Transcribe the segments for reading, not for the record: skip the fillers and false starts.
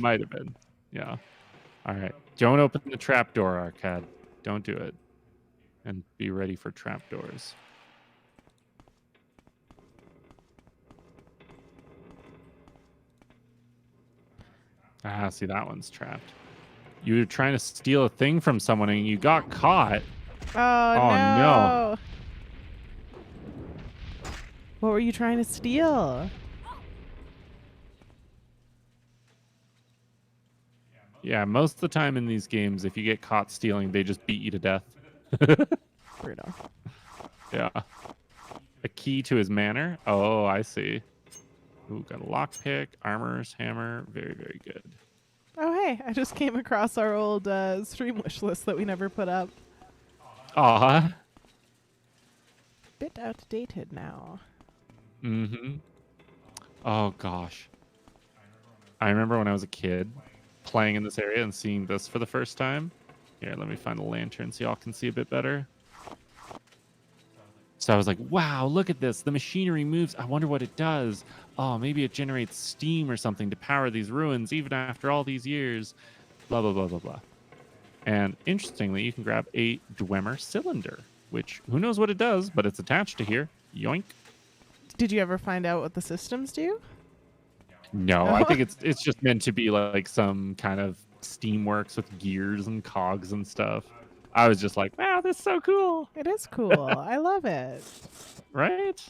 might have been. Yeah. All right. Don't open the trapdoor, Arcad. Don't do it. And be ready for trapdoors. Ah, see, that one's trapped. You were trying to steal a thing from someone and you got caught. Oh, no. What were you trying to steal? Yeah, most of the time in these games, if you get caught stealing, they just beat you to death. Brutal. Yeah. A key to his manor? Oh, I see. Ooh, got a lockpick, armors, hammer. Very, very good. Oh, hey, I just came across our old stream wish list that we never put up. Aw. Bit outdated now. Mm-hmm. Oh, gosh. I remember when I was a kid playing in this area and seeing this for the first time. Here, let me find a lantern so y'all can see a bit better. So I was like, wow, look at this. The machinery moves. I wonder what it does. Oh, maybe it generates steam or something to power these ruins even after all these years. Blah, blah, blah, blah, blah. And interestingly, you can grab a Dwemer cylinder, which who knows what it does, but it's attached to here. Yoink. Did you ever find out what the systems do? No, I think it's just meant to be like some kind of steamworks with gears and cogs and stuff. I was just like, wow, this is so cool. It is cool. I love it. Right?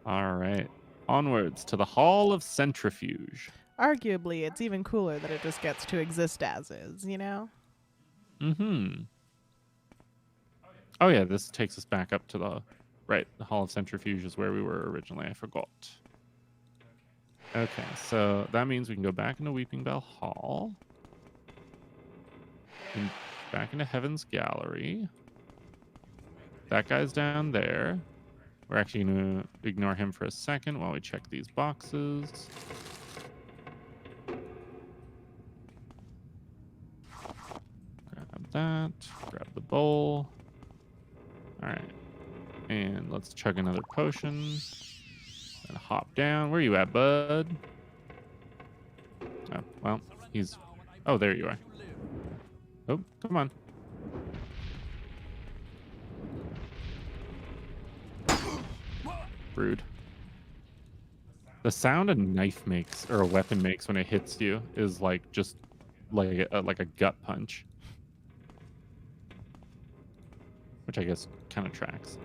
All right. Onwards to the Hall of Centrifuge. Arguably, it's even cooler that it just gets to exist as is, you know? Mm-hmm. Oh, yeah, this takes us back up to the... Right, the Hall of Centrifuge is where we were originally. I forgot. Okay, so that means we can go back into Weeping Bell Hall. And back into Heaven's Gallery. That guy's down there. We're actually going to ignore him for a second while we check these boxes. Grab that. Grab the bowl. All right. And let's chug another potion. And hop down. Where are you at, bud? Oh, well, he's... Oh, there you are. Oh, come on. Rude. The sound a knife makes, or a weapon makes when it hits you is like just like a gut punch. Which I guess kind of tracks.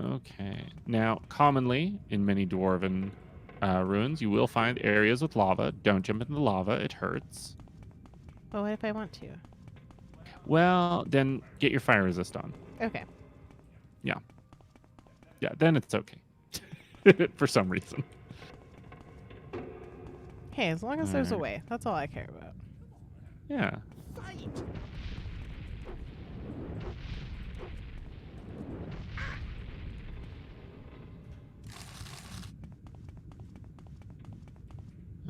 Okay. Now, commonly in many dwarven ruins, you will find areas with lava. Don't jump into the lava. It hurts. But what if I want to? Well, then get your fire resist on. Okay. Yeah. Yeah, then it's okay. For some reason. Hey, as long as there's a way. That's all I care about. Yeah.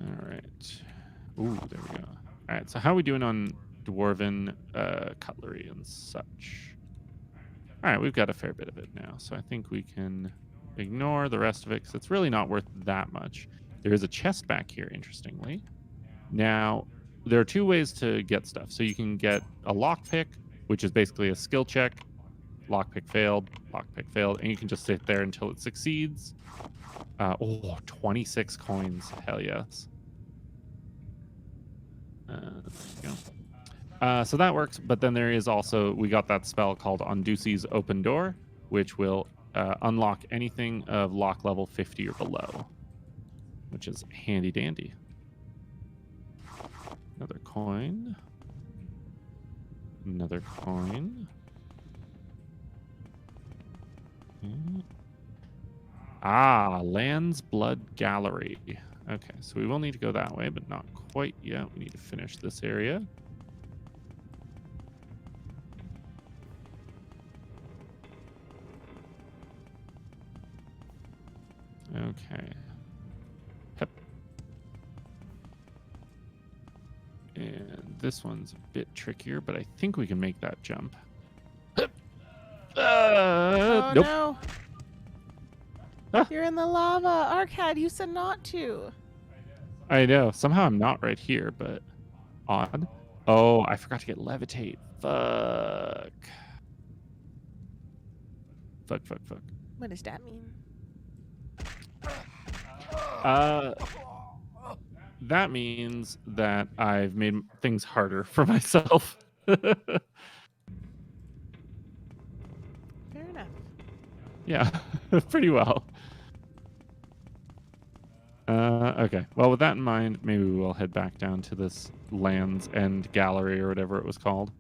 All right. Ooh, there we go. All right, so how are we doing on dwarven cutlery and such? All right, we've got a fair bit of it now, so I think we can ignore the rest of it because it's really not worth that much. There is a chest back here, interestingly. Now, there are two ways to get stuff. So you can get a lockpick, which is basically a skill check. Lockpick failed, and you can just sit there until it succeeds. 26 coins. Hell yes. There you go. So that works, but then there is also, we got that spell called Ondusi's Open Door, which will unlock anything of lock level 50 or below, which is handy dandy. Another coin. Another coin. Land's Blood Gallery. Okay, so we will need to go that way, but not quite yet. We need to finish this area. Okay. Yep. And this one's a bit trickier, but I think we can make that jump. Oh, nope. no. Huh? You're in the lava. Arcad, you said not to. I know. Somehow I'm not right here, but odd. Oh, I forgot to get levitate. Fuck. Fuck. What does that mean? That means that I've made things harder for myself. Fair enough. Yeah, pretty well. Okay. Well, with that in mind, maybe we'll head back down to this Land's End Gallery or whatever it was called.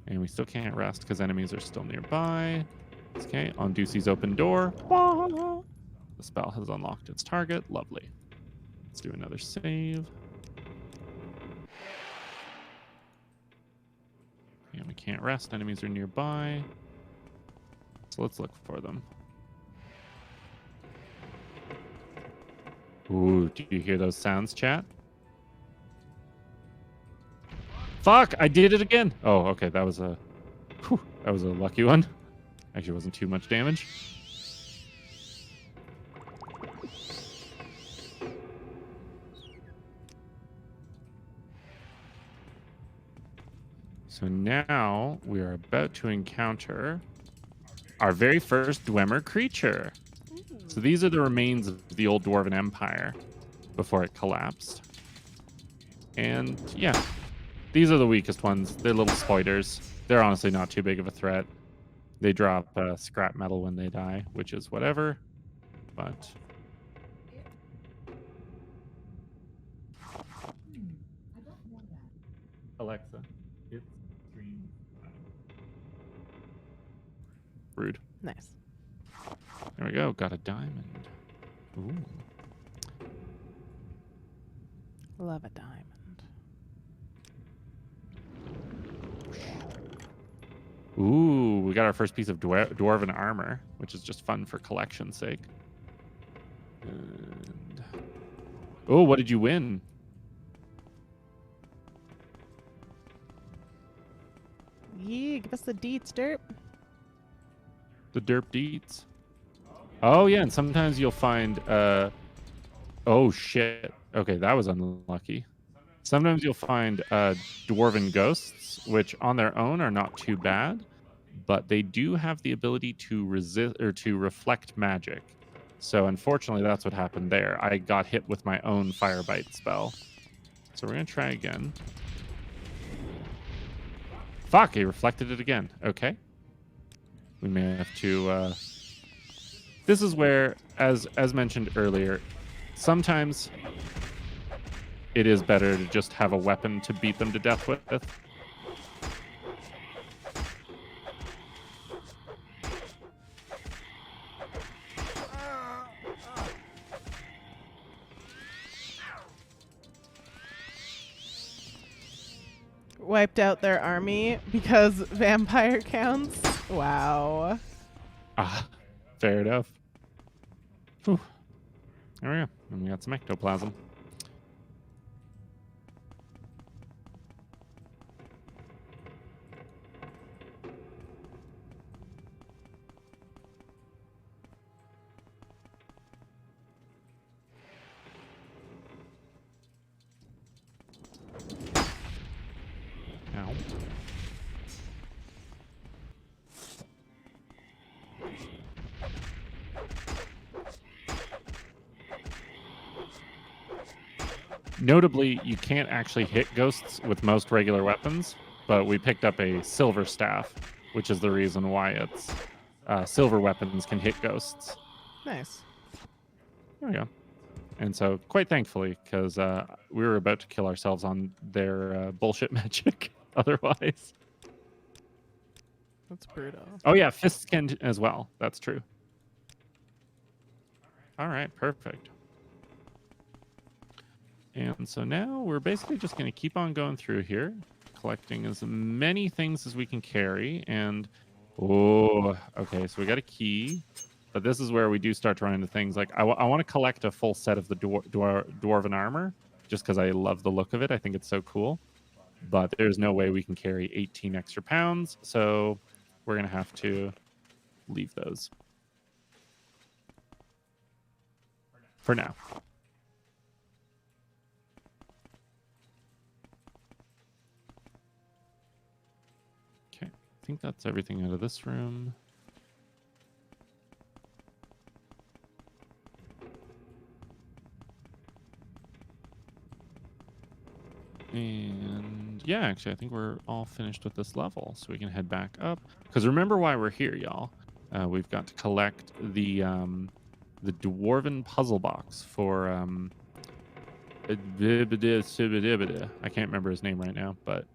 And we still can't rest because enemies are still nearby. Okay, on Ducey's open door. The spell has unlocked its target. Lovely. Let's do another save. And we can't rest. Enemies are nearby. So let's look for them. Ooh, do you hear those sounds, chat? Fuck, I did it again. Oh, okay, that was a lucky one. Actually, wasn't too much damage. So now we are about to encounter our very first Dwemer creature. So these are the remains of the old Dwarven Empire before it collapsed. And yeah, these are the weakest ones. They're little spiders. They're honestly not too big of a threat. They drop scrap metal when they die, which is whatever. But Alexa, it's stream. Rude. Nice. There we go. Got a diamond. Ooh. Love a diamond. Ooh, we got our first piece of dwarven armor, which is just fun for collection's sake. And oh, what did you win? Yeah, give us the deets, derp. The derp deets. Oh yeah, and sometimes you'll find oh shit. Okay, that was unlucky. Sometimes you'll find dwarven ghosts, which on their own are not too bad, but they do have the ability to resist or to reflect magic. So unfortunately, that's what happened there. I got hit with my own Firebite spell. So we're gonna try again. Fuck, he reflected it again. Okay. We may have to this is where, as mentioned earlier, sometimes it is better to just have a weapon to beat them to death with. Wiped out their army because vampire counts. Wow. Ah, fair enough. Whew. There we go. And we got some ectoplasm. Ow. Notably, you can't actually hit ghosts with most regular weapons, but we picked up a silver staff, which is the reason why it's silver weapons can hit ghosts. Nice. There we go. And so, quite thankfully, because we were about to kill ourselves on their bullshit magic otherwise. That's brutal. Oh, yeah, fists can as well. That's true. All right, perfect. And so now we're basically just going to keep on going through here, collecting as many things as we can carry. And, oh, okay, so we got a key. But this is where we do start to run into things like I want to collect a full set of the dwarven armor just because I love the look of it. I think it's so cool. But there's no way we can carry 18 extra pounds. So we're going to have to leave those for now. think that's everything out of this room. And yeah, actually, I think we're all finished with this level, so we can head back up. Because remember why we're here, y'all. We've got to collect the dwarven puzzle box for I can't remember his name right now, but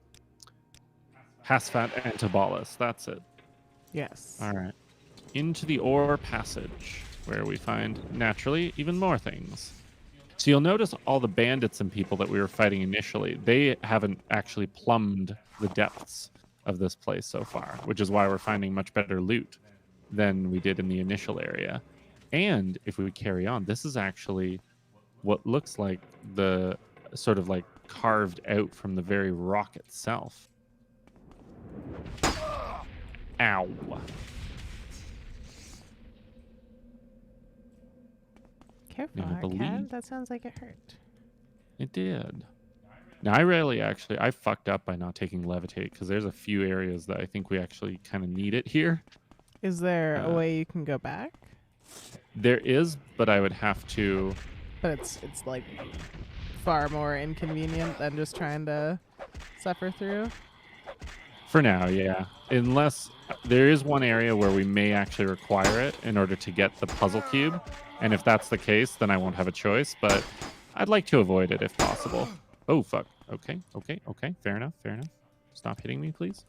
Hasfat Antibolus. That's it. Yes. All right. Into the ore passage, where we find, naturally, even more things. So you'll notice all the bandits and people that we were fighting initially, they haven't actually plumbed the depths of this place so far, which is why we're finding much better loot than we did in the initial area. And if we carry on, this is actually what looks like the sort of like carved out from the very rock itself. Ow. Careful, Now, I Arcad. believe That sounds like it hurt. it did. Now, I fucked up by not taking Levitate because there's a few areas that I think we actually kind of need it here. Is there a way you can go back? There is, but I would have to. But it's like far more inconvenient than just trying to suffer through. For now, yeah. Unless there is one area where we may actually require it in order to get the puzzle cube. And if that's the case, then I won't have a choice. But I'd like to avoid it if possible. Oh, fuck. Okay. Fair enough. Stop hitting me, please.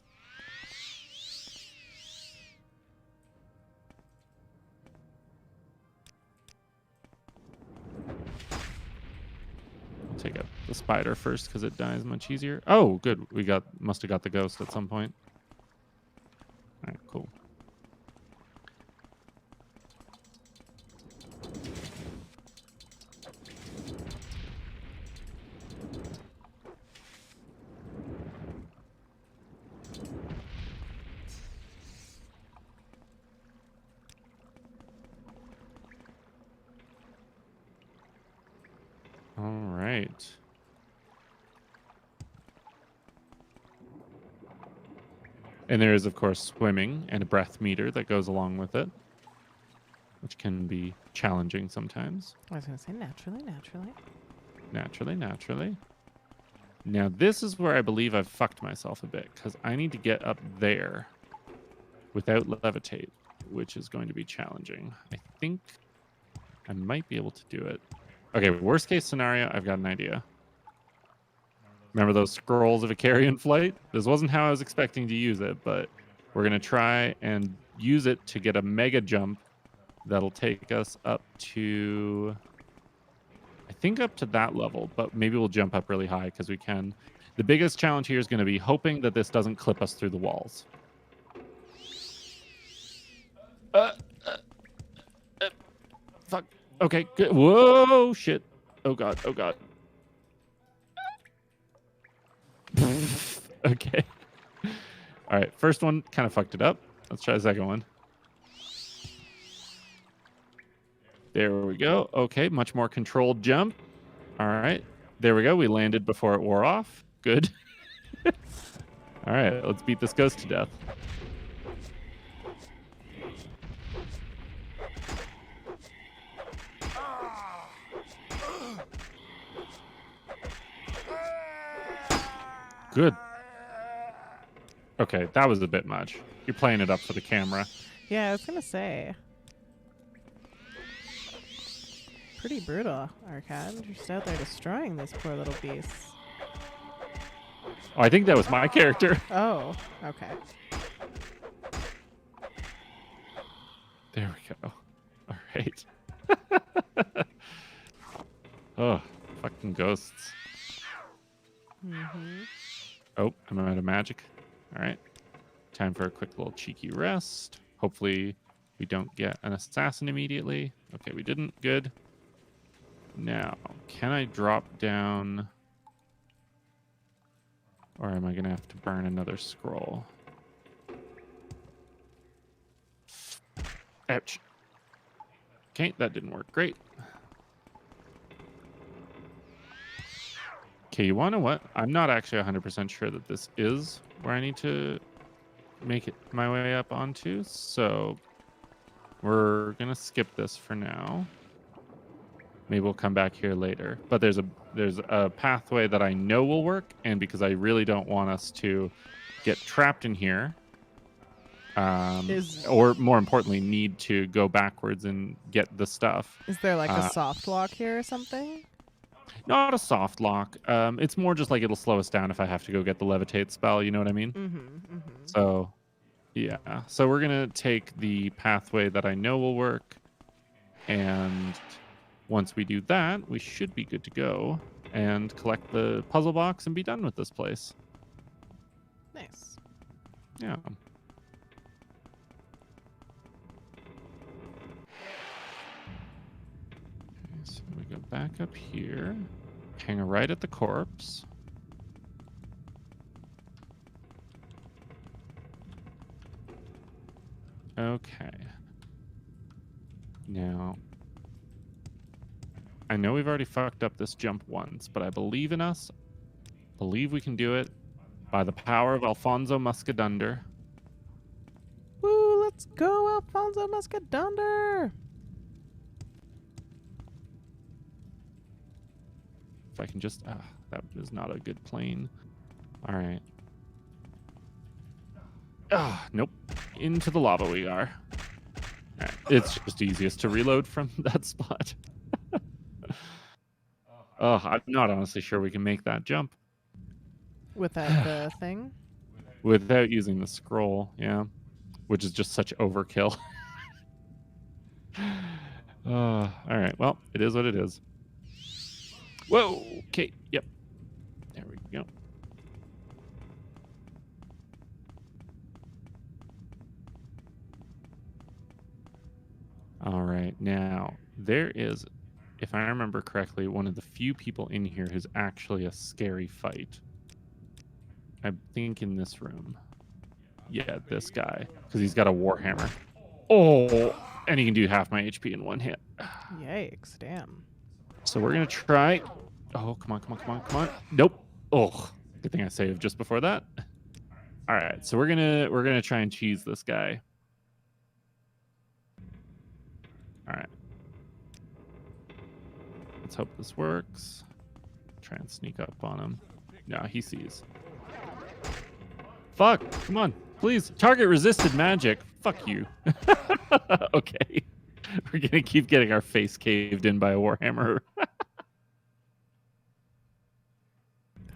I'll take out the spider first because it dies much easier. Oh, good. We must have got the ghost at some point. All right, cool. All right. And there is, of course, swimming and a breath meter that goes along with it, which can be challenging sometimes. I was going to say naturally. Naturally. Now, this is where I believe I've fucked myself a bit, because I need to get up there without levitate, which is going to be challenging. I think I might be able to do it. Okay, worst case scenario, I've got an idea. Remember those scrolls of Icarian flight? This wasn't how I was expecting to use it, but we're going to try and use it to get a mega jump that'll take us up to, I think up to that level, but maybe we'll jump up really high because we can. The biggest challenge here is going to be hoping that this doesn't clip us through the walls. Fuck. Okay, good. Whoa, shit. Oh, God. Okay. All right, first one kind of fucked it up. Let's try the second one. There we go. Okay, much more controlled jump. All right, there we go. We landed before it wore off. Good. All right, let's beat this ghost to death. Good. Okay, that was a bit much. You're playing it up for the camera. Yeah, I was going to say. Pretty brutal, Arcad. You're just out there destroying these poor little beasts. Oh, I think that was my character. Oh, okay. There we go. All right. Oh, fucking ghosts. Mm-hmm. Oh, I'm out of magic. All right. Time for a quick little cheeky rest. Hopefully we don't get an assassin immediately. Okay, we didn't. Good. Now, can I drop down? Or am I going to have to burn another scroll? Ouch. Okay, that didn't work. Great. Okay, you want to what? I'm not actually 100% sure that this is where I need to make it my way up onto. So we're gonna skip this for now. Maybe we'll come back here later. But there's a pathway that I know will work, and because I really don't want us to get trapped in here, Is or more importantly, need to go backwards and get the stuff. is there like a Uh, soft lock here or something? Not a soft lock. It's more just like it'll slow us down if I have to go get the levitate spell. You know what I mean? Mm-hmm. Mm-hmm. So yeah. So we're gonna take the pathway that I know will work, and once we do that, we should be good to go and collect the puzzle box and be done with this place. Nice. Yeah. Okay, so we go back up here, hang right at the corpse. Okay. Now, I know we've already fucked up this jump once, but I believe in us. Believe we can do it by the power of Alfonso Muscadunder. Woo! Let's go, Alfonso Muscadunder. If I can just... that is not a good plane. All right. Nope. Into the lava we are. All right. It's just easiest to reload from that spot. I'm not honestly sure we can make that jump. Without the thing? Without using the scroll, yeah. Which is just such overkill. All right. Well, it is what it is. Whoa. Okay. Yep. There we go. All right. Now, there is, if I remember correctly, one of the few people in here who's actually a scary fight. I think in this room. Yeah, this guy. Because he's got a warhammer. Oh, and he can do half my HP in one hit. Yikes! Damn. So we're going to try. Oh, come on, come on, come on, come on. Nope. Oh, good thing I saved just before that. All right, so we're gonna try and cheese this guy. All right. Let's hope this works. Try and sneak up on him. No, he sees. Fuck! Come on, please. Target resisted magic. Fuck you. Okay. We're gonna keep getting our face caved in by a warhammer.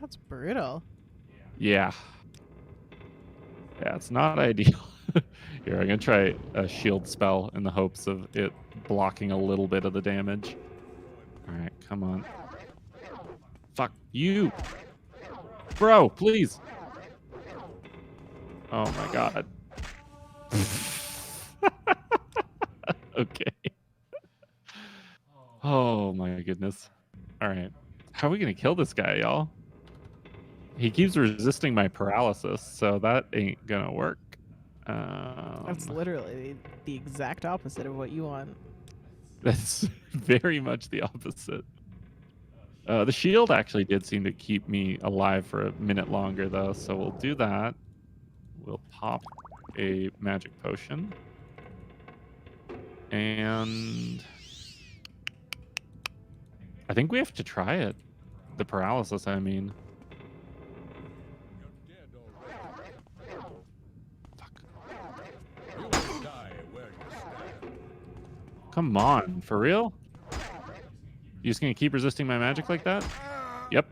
That's brutal. Yeah. Yeah, it's not ideal. Here, I'm gonna try a shield spell in the hopes of it blocking a little bit of the damage. All right, come on. Fuck you. Bro, please. Oh my god. Okay. Oh my goodness. All right. How are we gonna kill this guy, y'all? He keeps resisting my paralysis, so that ain't gonna work. That's literally the exact opposite of what you want. That's very much the opposite. The shield actually did seem to keep me alive for a minute longer, though, so we'll do that. We'll pop a magic potion. And I think we have to try it. The paralysis, I mean. Fuck. Come on, for real? You just gonna keep resisting my magic like that? Yep.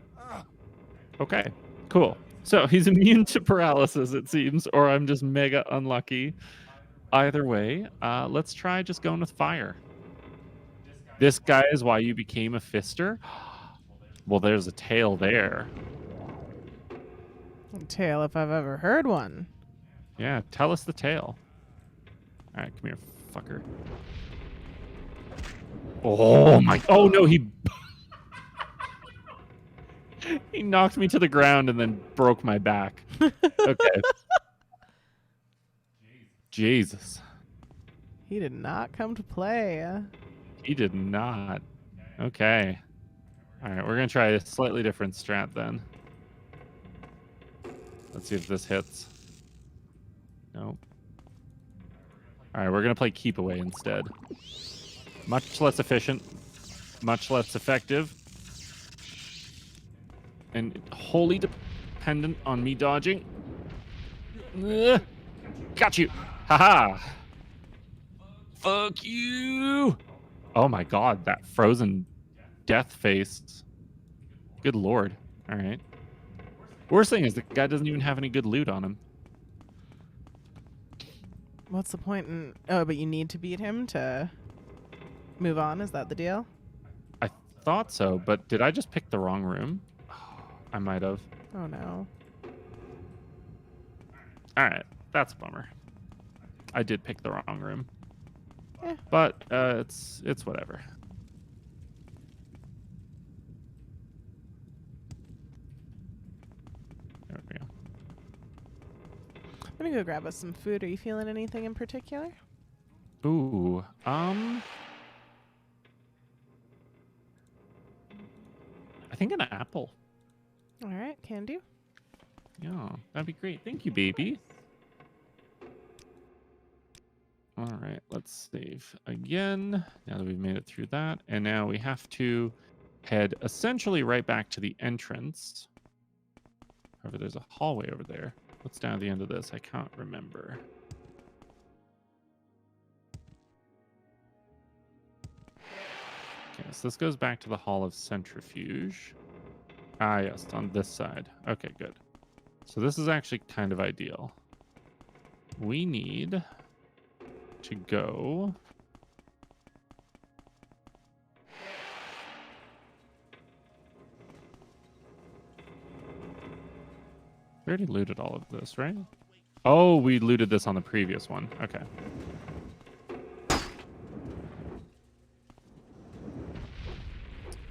Okay, cool. So he's immune to paralysis, it seems, or I'm just mega unlucky. Either way, let's try just going with fire. This guy is why you became a fister? Well, there's a tale there. A tale if I've ever heard one. Yeah, tell us the tale. All right, come here, fucker. Oh my! Oh no, he he knocked me to the ground and then broke my back. Okay. Jesus. He did not come to play. He did not. Okay. All right, we're gonna try a slightly different strat then. Let's see if this hits. Nope. All right, we're going to play keep away instead. Much less efficient, much less effective, and wholly dependent on me dodging. Got you. Haha. Fuck you. Oh my god, that frozen death face. Good lord. All right. Worst thing is the guy doesn't even have any good loot on him. What's the point in... Oh, but you need to beat him to move on? Is that the deal? I thought so, but did I just pick the wrong room? I might have. Oh, no. All right. That's a bummer. I did pick the wrong room. Yeah. But it's whatever. There we go. I'm gonna go grab us some food. Are you feeling anything in particular? Ooh, I think an apple. All right, can do. Yeah, that'd be great. Thank you, baby. All right, let's save again. Now that we've made it through that. And now we have to head essentially right back to the entrance. However, there's a hallway over there. What's down at the end of this? I can't remember. Okay, so this goes back to the Hall of Centrifuge. Ah, yes, on this side. Okay, good. So this is actually kind of ideal. We need to go... We already looted all of this, right? Oh, we looted this on the previous one. Okay.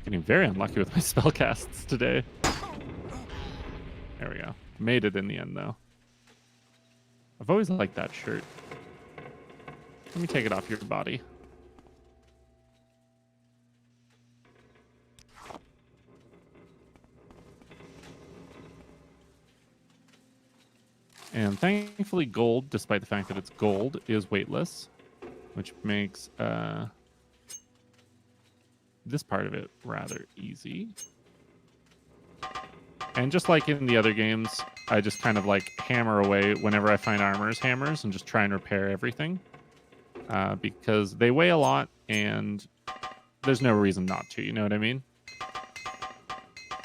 Getting very unlucky with my spellcasts today. There we go. Made it in the end, though. I've always liked that shirt. Let me take it off your body. And thankfully gold, despite the fact that it's gold, is weightless, which makes this part of it rather easy. And just like in the other games, I just kind of like hammer away whenever I find armor's hammers and just try and repair everything. Because they weigh a lot and there's no reason not to, you know what I mean?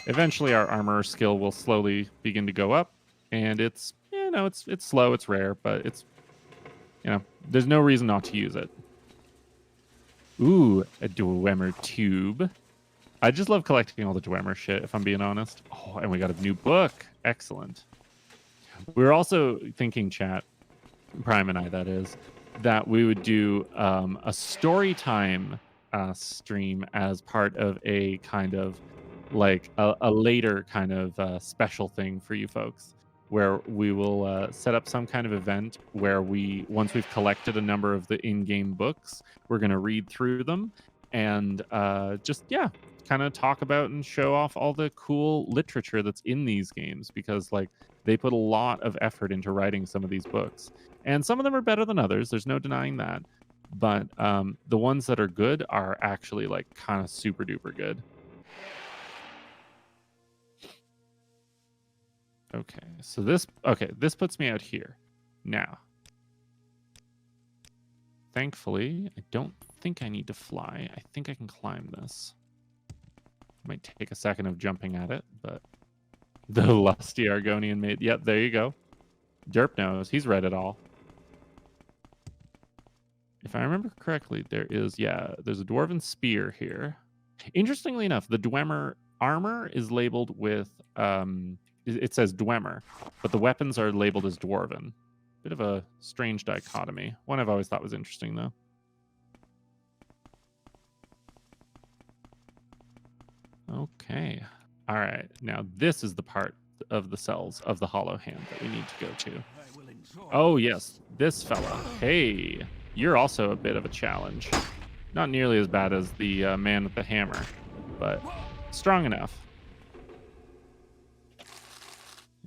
Eventually our armor skill will slowly begin to go up, and it's, you know, it's slow, it's rare, but it's, you know, there's no reason not to use it. Ooh, a Dwemer tube. I just love collecting all the Dwemer shit, if I'm being honest. Oh, and we got a new book. Excellent. We were also thinking, chat, Prime and I, that is, that we would do a story time stream as part of a kind of like a later kind of special thing for you folks, where we will set up some kind of event where we, once we've collected a number of the in-game books, we're going to read through them and just, yeah, kind of talk about and show off all the cool literature that's in these games, because like they put a lot of effort into writing some of these books, and some of them are better than others, there's no denying that, but the ones that are good are actually like kind of super duper good. Okay, so this puts me out here now. Thankfully, I don't think I need to fly. I think I can climb this. Might take a second of jumping at it, but the lusty Argonian mate. Yep, there you go. Derp knows. He's read it all. If I remember correctly, there's a dwarven spear here. Interestingly enough, the Dwemer armor is labeled with, it says Dwemer, but the weapons are labeled as dwarven. Bit of a strange dichotomy. One I've always thought was interesting, though. Okay. All right. Now this is the part of the cells of the hollow hand that we need to go to. Oh, yes. This fella. Hey, you're also a bit of a challenge. Not nearly as bad as the man with the hammer, but strong enough.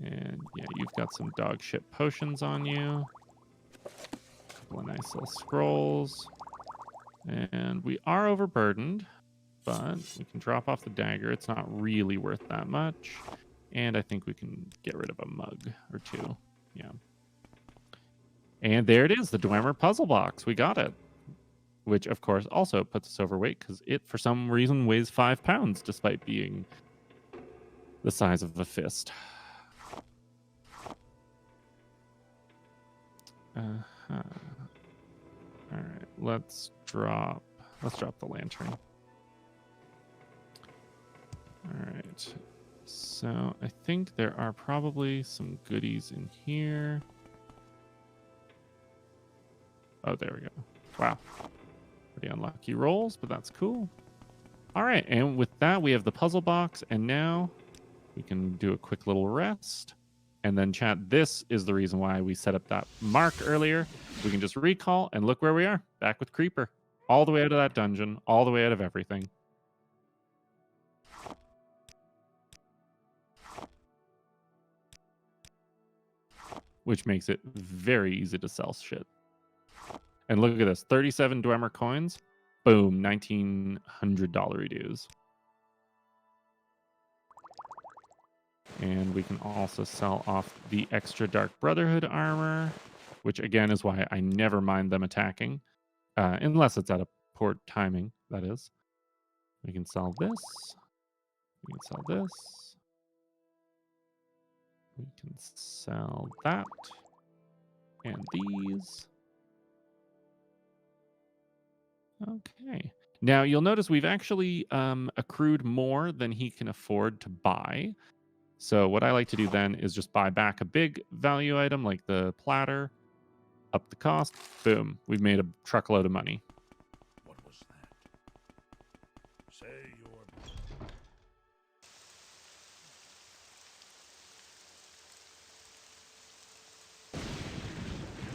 And yeah, you've got some dog shit potions on you. Couple of nice little scrolls. And we are overburdened, but we can drop off the dagger. It's not really worth that much. And I think we can get rid of a mug or two. Yeah. And there it is, the Dwemer puzzle box. We got it. Which, of course, also puts us overweight because it, for some reason, weighs 5 pounds despite being the size of a fist. Uh-huh. All right, let's drop the lantern. All right. So I think there are probably some goodies in here. Oh, there we go. Wow. Pretty unlucky rolls, but that's cool. All right, and with that, we have the puzzle box, and now we can do a quick little rest. And then, chat, this is the reason why we set up that mark earlier. We can just recall, and look where we are, back with Creeper. All the way out of that dungeon, all the way out of everything. Which makes it very easy to sell shit. And look at this, 37 Dwemer coins. Boom, $1,900 dues. And we can also sell off the extra Dark Brotherhood armor, which again is why I never mind them attacking, unless it's at a poor timing, that is. We can sell this. We can sell this. We can sell that. And these. Okay. Now, you'll notice we've actually accrued more than he can afford to buy. So what I like to do then is just buy back a big value item like the platter, up the cost, boom. We've made a truckload of money. What was that? Say your...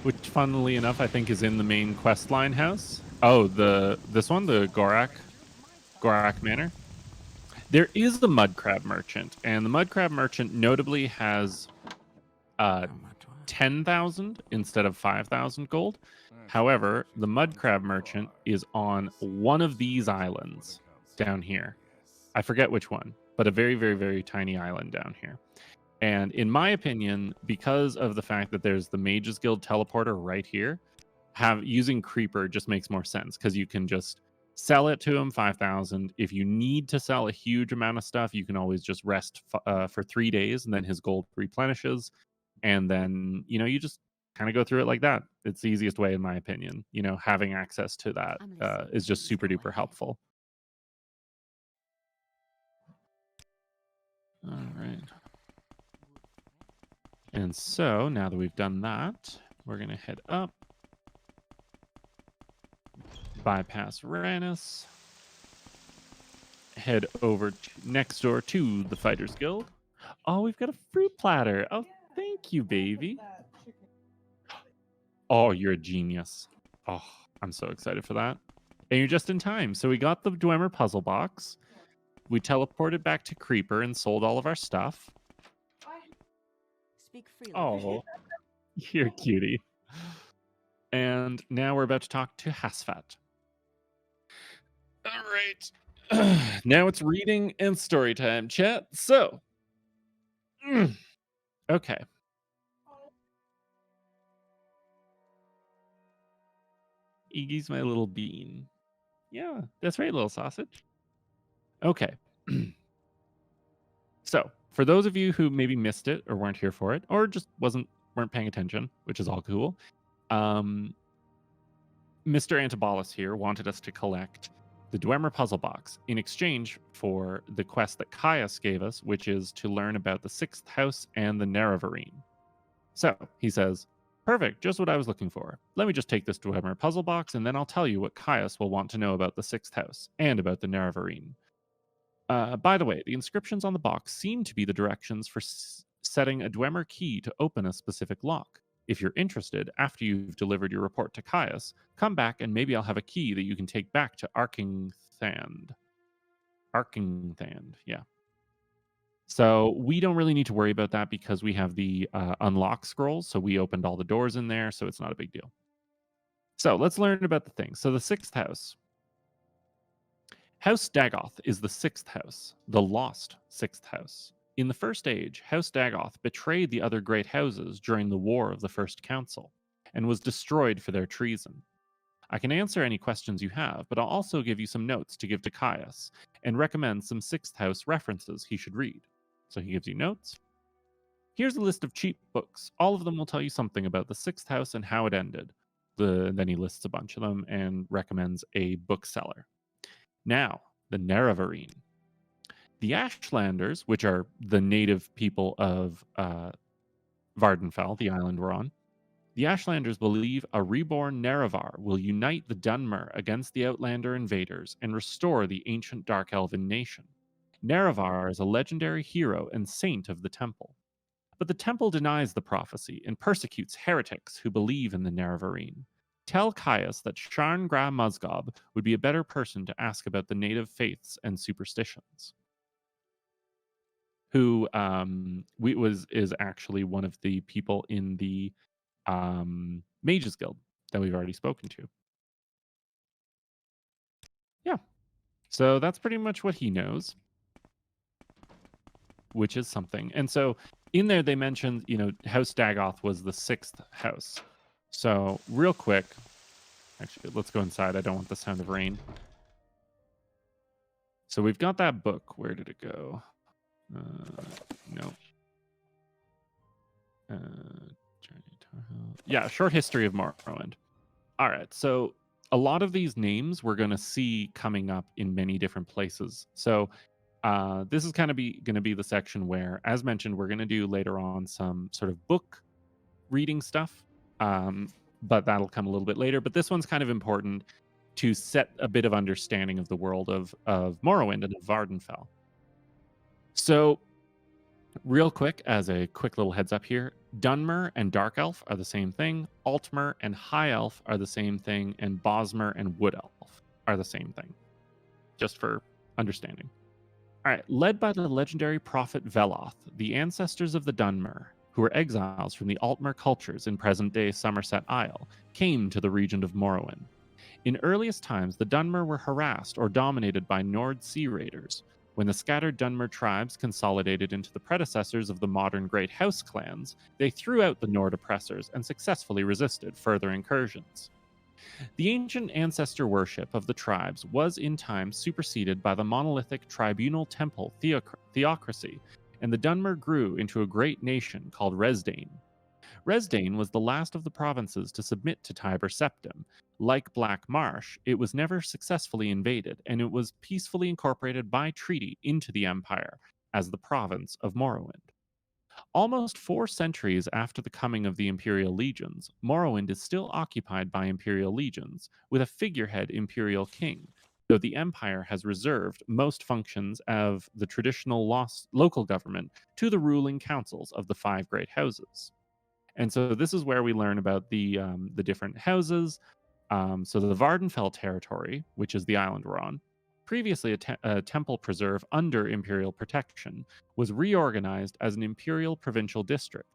Which, funnily enough, I think is in the main questline house. Oh, this one, the Gorak Manor. There is the Mud Crab Merchant, and the Mud Crab Merchant notably has 10,000 instead of 5,000 gold. However, the Mud Crab Merchant is on one of these islands down here. I forget which one, but a very, very, very tiny island down here. And in my opinion, because of the fact that there's the Mages Guild teleporter right here, using Creeper just makes more sense because you can just sell it to him 5,000. If you need to sell a huge amount of stuff, you can always just rest for 3 days, and then his gold replenishes. And then, you just kind of go through it like that. It's the easiest way, in my opinion. Having access to that is just super duper helpful. All right. And so now that we've done that, we're going to head up, bypass Rannis, head over next door to the Fighters Guild. Oh, we've got a fruit platter. Oh, thank you, baby. Oh, you're a genius. Oh, I'm so excited for that. And you're just in time. So we got the Dwemer puzzle box. We teleported back to Creeper and sold all of our stuff. Speak freely. Oh, you're a cutie. And now we're about to talk to Hasfat. All right. Now it's reading and story time, chat. So, okay. Iggy's my little bean. Yeah, that's right, little sausage. Okay. So, for those of you who maybe missed it or weren't here for it, or just weren't paying attention, which is all cool, Mr. Antibolus here wanted us to collect the Dwemer puzzle box in exchange for the quest that Caius gave us, which is to learn about the 6th house and the Nerevarine. So, he says, perfect, just what I was looking for. Let me just take this Dwemer puzzle box, and then I'll tell you what Caius will want to know about the 6th house and about the Nerevarine. By the way, the inscriptions on the box seem to be the directions for setting a Dwemer key to open a specific lock. If you're interested, after you've delivered your report to Caius, come back and maybe I'll have a key that you can take back to Arkingthand. Arkingthand, yeah. So we don't really need to worry about that because we have the unlock scrolls. So we opened all the doors in there, so it's not a big deal. So let's learn about the things. So the sixth house. House Dagoth is the sixth house, the lost sixth house. In the First Age, House Dagoth betrayed the other great houses during the War of the First Council and was destroyed for their treason. I can answer any questions you have, but I'll also give you some notes to give to Caius and recommend some sixth house references he should read. So he gives you notes. Here's a list of cheap books. All of them will tell you something about the sixth house and how it ended. Then he lists a bunch of them and recommends a bookseller. Now, the Nerevarine. The Ashlanders, which are the native people of Vardenfell, the island we're on, the Ashlanders believe a reborn Nerevar will unite the Dunmer against the Outlander invaders and restore the ancient Dark Elven nation. Nerevar is a legendary hero and saint of the temple. But the temple denies the prophecy and persecutes heretics who believe in the Nerevarine. Tell Caius that Sharn Gra Musgob would be a better person to ask about the native faiths and superstitions. Who is actually one of the people in the Mages Guild that we've already spoken to. Yeah. So that's pretty much what he knows, which is something. And so in there they mentioned, House Dagoth was the sixth house. So real quick, actually, let's go inside. I don't want the sound of rain. So we've got that book. Where did it go? No. Yeah, Short History of Morrowind. All right, so a lot of these names we're going to see coming up in many different places. So this is kind of going to be the section where, as mentioned, we're going to do later on some sort of book reading stuff, but that'll come a little bit later. But this one's kind of important to set a bit of understanding of the world of Morrowind and of Vardenfell. So real quick, as a quick little heads up here, Dunmer and Dark Elf are the same thing. Altmer and High Elf are the same thing. And Bosmer and Wood Elf are the same thing. Just for understanding. All right, led by the legendary prophet Veloth, the ancestors of the Dunmer, who were exiles from the Altmer cultures in present-day Somerset Isle, came to the region of Morrowind. In earliest times, the Dunmer were harassed or dominated by Nord sea raiders. When the scattered Dunmer tribes consolidated into the predecessors of the modern Great House clans, they threw out the Nord oppressors and successfully resisted further incursions. The ancient ancestor worship of the tribes was in time superseded by the monolithic tribunal temple theocracy, and the Dunmer grew into a great nation called Resdain. Resdain was the last of the provinces to submit to Tiber Septim. Like Black Marsh, it was never successfully invaded, and it was peacefully incorporated by treaty into the empire as the province of Morrowind. Almost 4 centuries after the coming of the Imperial Legions, Morrowind is still occupied by Imperial Legions, with a figurehead Imperial King, though the Empire has reserved most functions of the traditional local government to the ruling councils of the 5 great houses. And so this is where we learn about the different houses. So the Vardenfell territory, which is the island we're on, previously a temple preserve under imperial protection, was reorganized as an imperial provincial district.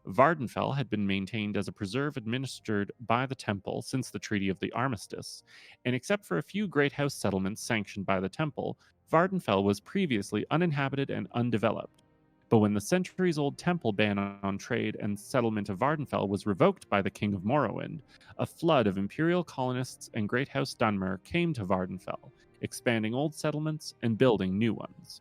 Vardenfell had been maintained as a preserve administered by the temple since the Treaty of the Armistice, and except for a few great house settlements sanctioned by the temple, Vardenfell was previously uninhabited and undeveloped. But when the centuries-old temple ban on trade and settlement of Vardenfell was revoked by the King of Morrowind, a flood of imperial colonists and Great House Dunmer came to Vardenfell, expanding old settlements and building new ones.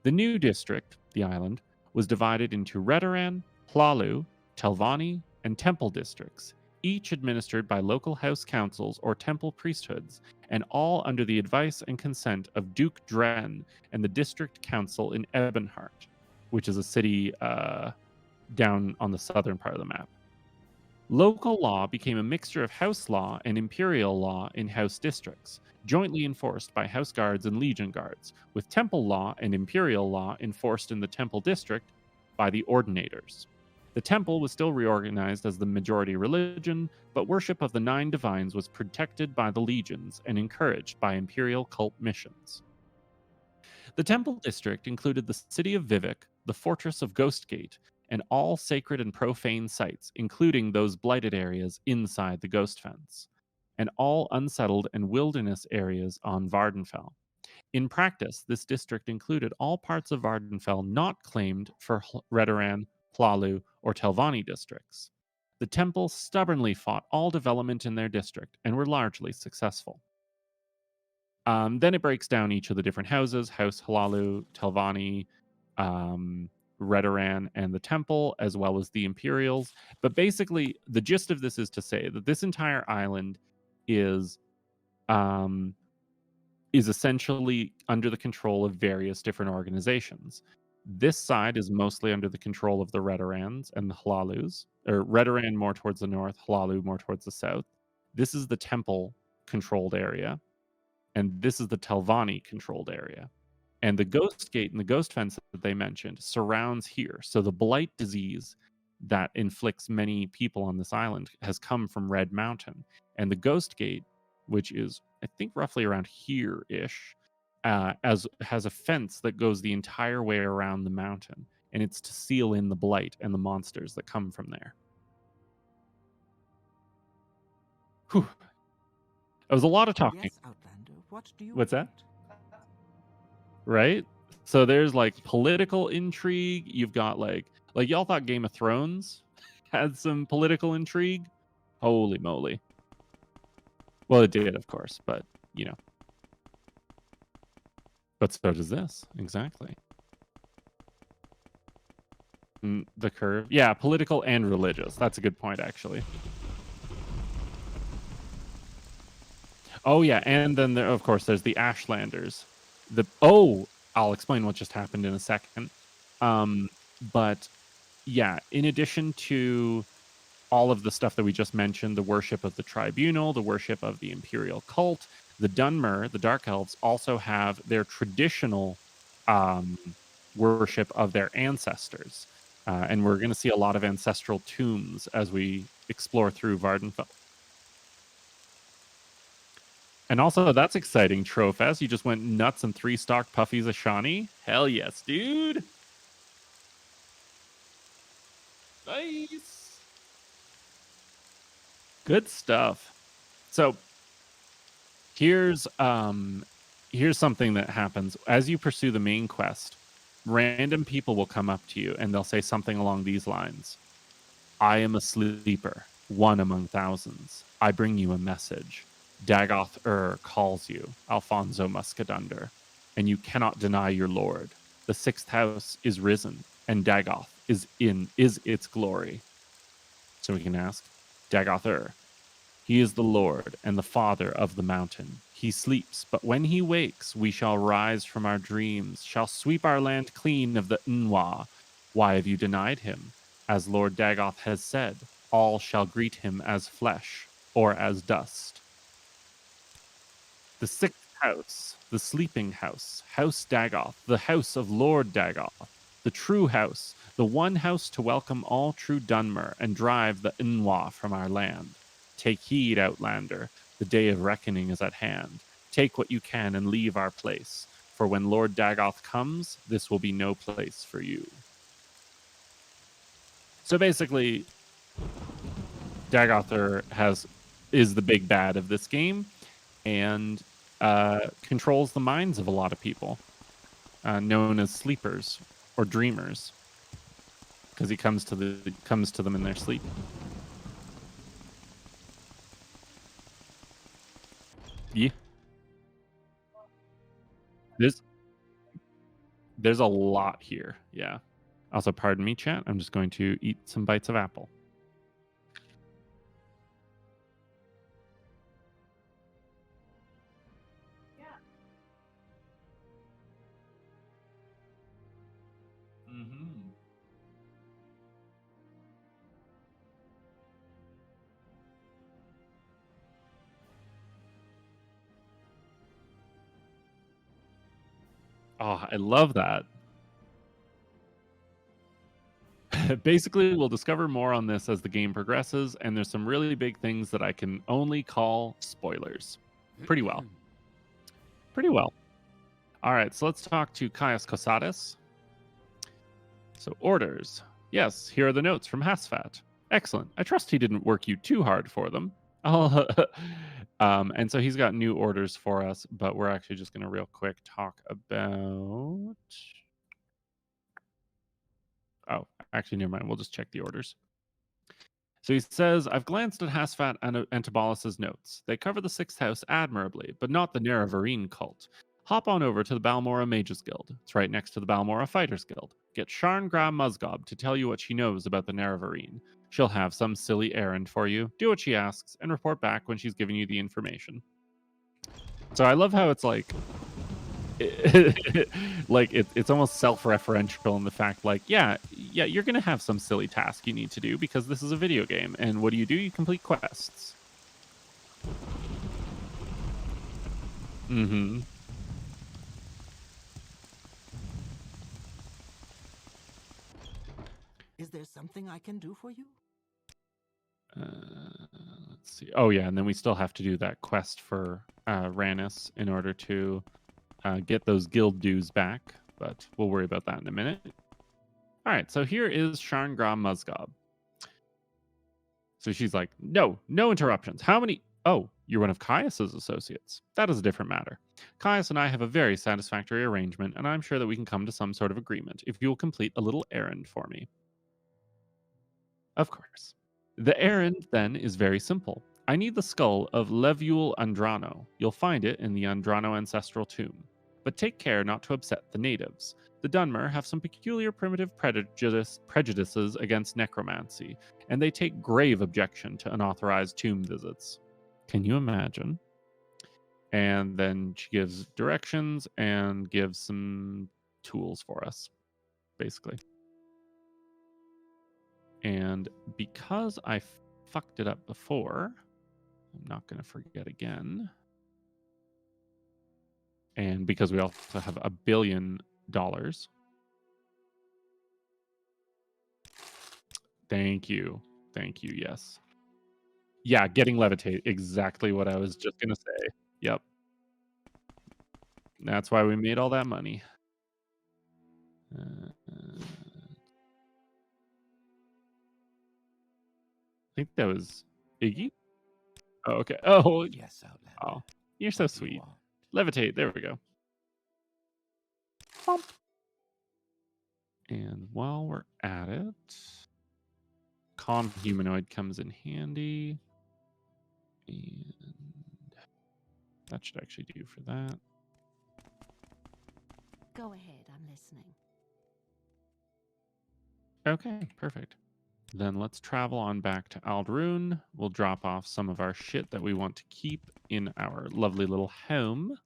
The new district, the island, was divided into Redoran, Hlaalu, Telvanni, and Temple districts, each administered by local house councils or temple priesthoods, and all under the advice and consent of Duke Dren and the district council in Ebonheart, which is a city down on the southern part of the map. Local law became a mixture of house law and imperial law in house districts, jointly enforced by house guards and legion guards, with temple law and imperial law enforced in the temple district by the ordinators. The temple was still reorganized as the majority religion, but worship of the 9 divines was protected by the legions and encouraged by imperial cult missions. The temple district included the city of Vivek, the fortress of Ghostgate, and all sacred and profane sites, including those blighted areas inside the Ghost Fence, and all unsettled and wilderness areas on Vardenfell. In practice, this district included all parts of Vardenfell not claimed for Redoran, Hlalu, or Telvanni districts. The temple stubbornly fought all development in their district and were largely successful. Then it breaks down each of the different houses: House Hlalu, Telvanni, Redoran, and the temple, as well as the Imperials. But basically, the gist of this is to say that this entire island is um, essentially under the control of various different organizations. This side is mostly under the control of the Redorans and the Hlalus, or Redoran more towards the north, Hlalu more towards the south. This is the temple controlled area, and this is the Telvanni controlled area. And the Ghost Gate and the Ghost Fence that they mentioned surrounds here. So the blight disease that inflicts many people on this island has come from Red Mountain. And the Ghost Gate, which is, I think, roughly around here-ish, as has a fence that goes the entire way around the mountain. And it's to seal in the blight and the monsters that come from there. Whew. It was a lot of talking. Yes, Outlander, what do you What's that? want? Right? So there's like political intrigue. You've got like y'all thought Game of Thrones had some political intrigue. Holy moly. Well, it did, of course, but you know. But so does this. Exactly. The curve. Yeah, political and religious. That's a good point, actually. Oh, yeah. And then, of course, there's the Ashlanders. I'll explain what just happened in a second. But yeah, in addition to all of the stuff that we just mentioned, the worship of the tribunal, the worship of the imperial cult, the Dunmer, the Dark Elves, also have their traditional worship of their ancestors. And we're going to see a lot of ancestral tombs as we explore through Vardenfell. And also, that's exciting, Trofest. You just went nuts and 3-stocked Puffies of Shawnee? Hell yes, dude! Nice! Good stuff. So, here's something that happens. As you pursue the main quest, random people will come up to you, and they'll say something along these lines. I am a sleeper, one among thousands. I bring you a message. Dagoth calls you, Alfonso Muscadunder, and you cannot deny your lord. The 6th house is risen, and Dagoth is its glory. So we can ask, Dagoth he is the lord and the father of the mountain. He sleeps, but when he wakes, we shall rise from our dreams, shall sweep our land clean of the Nwa. Why have you denied him? As Lord Dagoth has said, all shall greet him as flesh or as dust. The 6th house, the sleeping house, House Dagoth, the house of Lord Dagoth, the true house, the one house to welcome all true Dunmer and drive the Nwa from our land. Take heed, Outlander, the day of reckoning is at hand. Take what you can and leave our place, for when Lord Dagoth comes, this will be no place for you. So basically, Dagoth is the big bad of this game, and controls the minds of a lot of people, known as sleepers or dreamers, because he comes to them in their sleep. Yeah, there's a lot here. Yeah. Also, pardon me, chat. I'm just going to eat some bites of apple. Mm-hmm. Oh, I love that. Basically, we'll discover more on this as the game progresses, and there's some really big things that I can only call spoilers. Pretty well. Pretty well. All right, so let's talk to Caius Cosades. So orders. Yes, here are the notes from Hasfat. Excellent. I trust he didn't work you too hard for them. Oh, and so he's got new orders for us, but we're actually just going to real quick talk about. Oh, actually, never mind. We'll just check the orders. So he says, I've glanced at Hasfat and Antibolus's notes. They cover the Sixth House admirably, but not the Nerevarine cult. Hop on over to the Balmora Mages Guild. It's right next to the Balmora Fighters Guild. Get Sharn Gra Musgob to tell you what she knows about the Nerevarine. She'll have some silly errand for you. Do what she asks, and report back when she's giving you the information. So I love how it's like, it's almost self-referential in the fact, like, yeah, you're gonna have some silly task you need to do because this is a video game, and what do? You complete quests. Mm-hmm. Is there something I can do for you? Let's see. Oh yeah, and then we still have to do that quest for Rannis in order to get those guild dues back, but we'll worry about that in a minute. All right, so here is Sharn Gra Musgob. So she's like, no interruptions. How many? Oh, you're one of Caius's associates. That is a different matter. Caius and I have a very satisfactory arrangement, and I'm sure that we can come to some sort of agreement if you will complete a little errand for me. Of course. The errand, then, is very simple. I need the skull of Levuel Andrano. You'll find it in the Andrano ancestral tomb. But take care not to upset the natives. The Dunmer have some peculiar primitive prejudices against necromancy, and they take grave objection to unauthorized tomb visits. Can you imagine? And then she gives directions and gives some tools for us, basically. And because I fucked it up before, I'm not going to forget again. And because we also have $1 billion. Thank you. Yes. Yeah, getting levitate. Exactly what I was just going to say. Yep. That's why we made all that money. I think that was Iggy. Oh, okay. Oh, Yes, Outlander. oh, you're so What do you sweet. want? Levitate. There we go. Bump. And while we're at it, calm humanoid comes in handy. And that should actually do for that. Go ahead, I'm listening. Okay, perfect. Then let's travel on back to Aldrune. We'll drop off some of our shit that we want to keep in our lovely little home.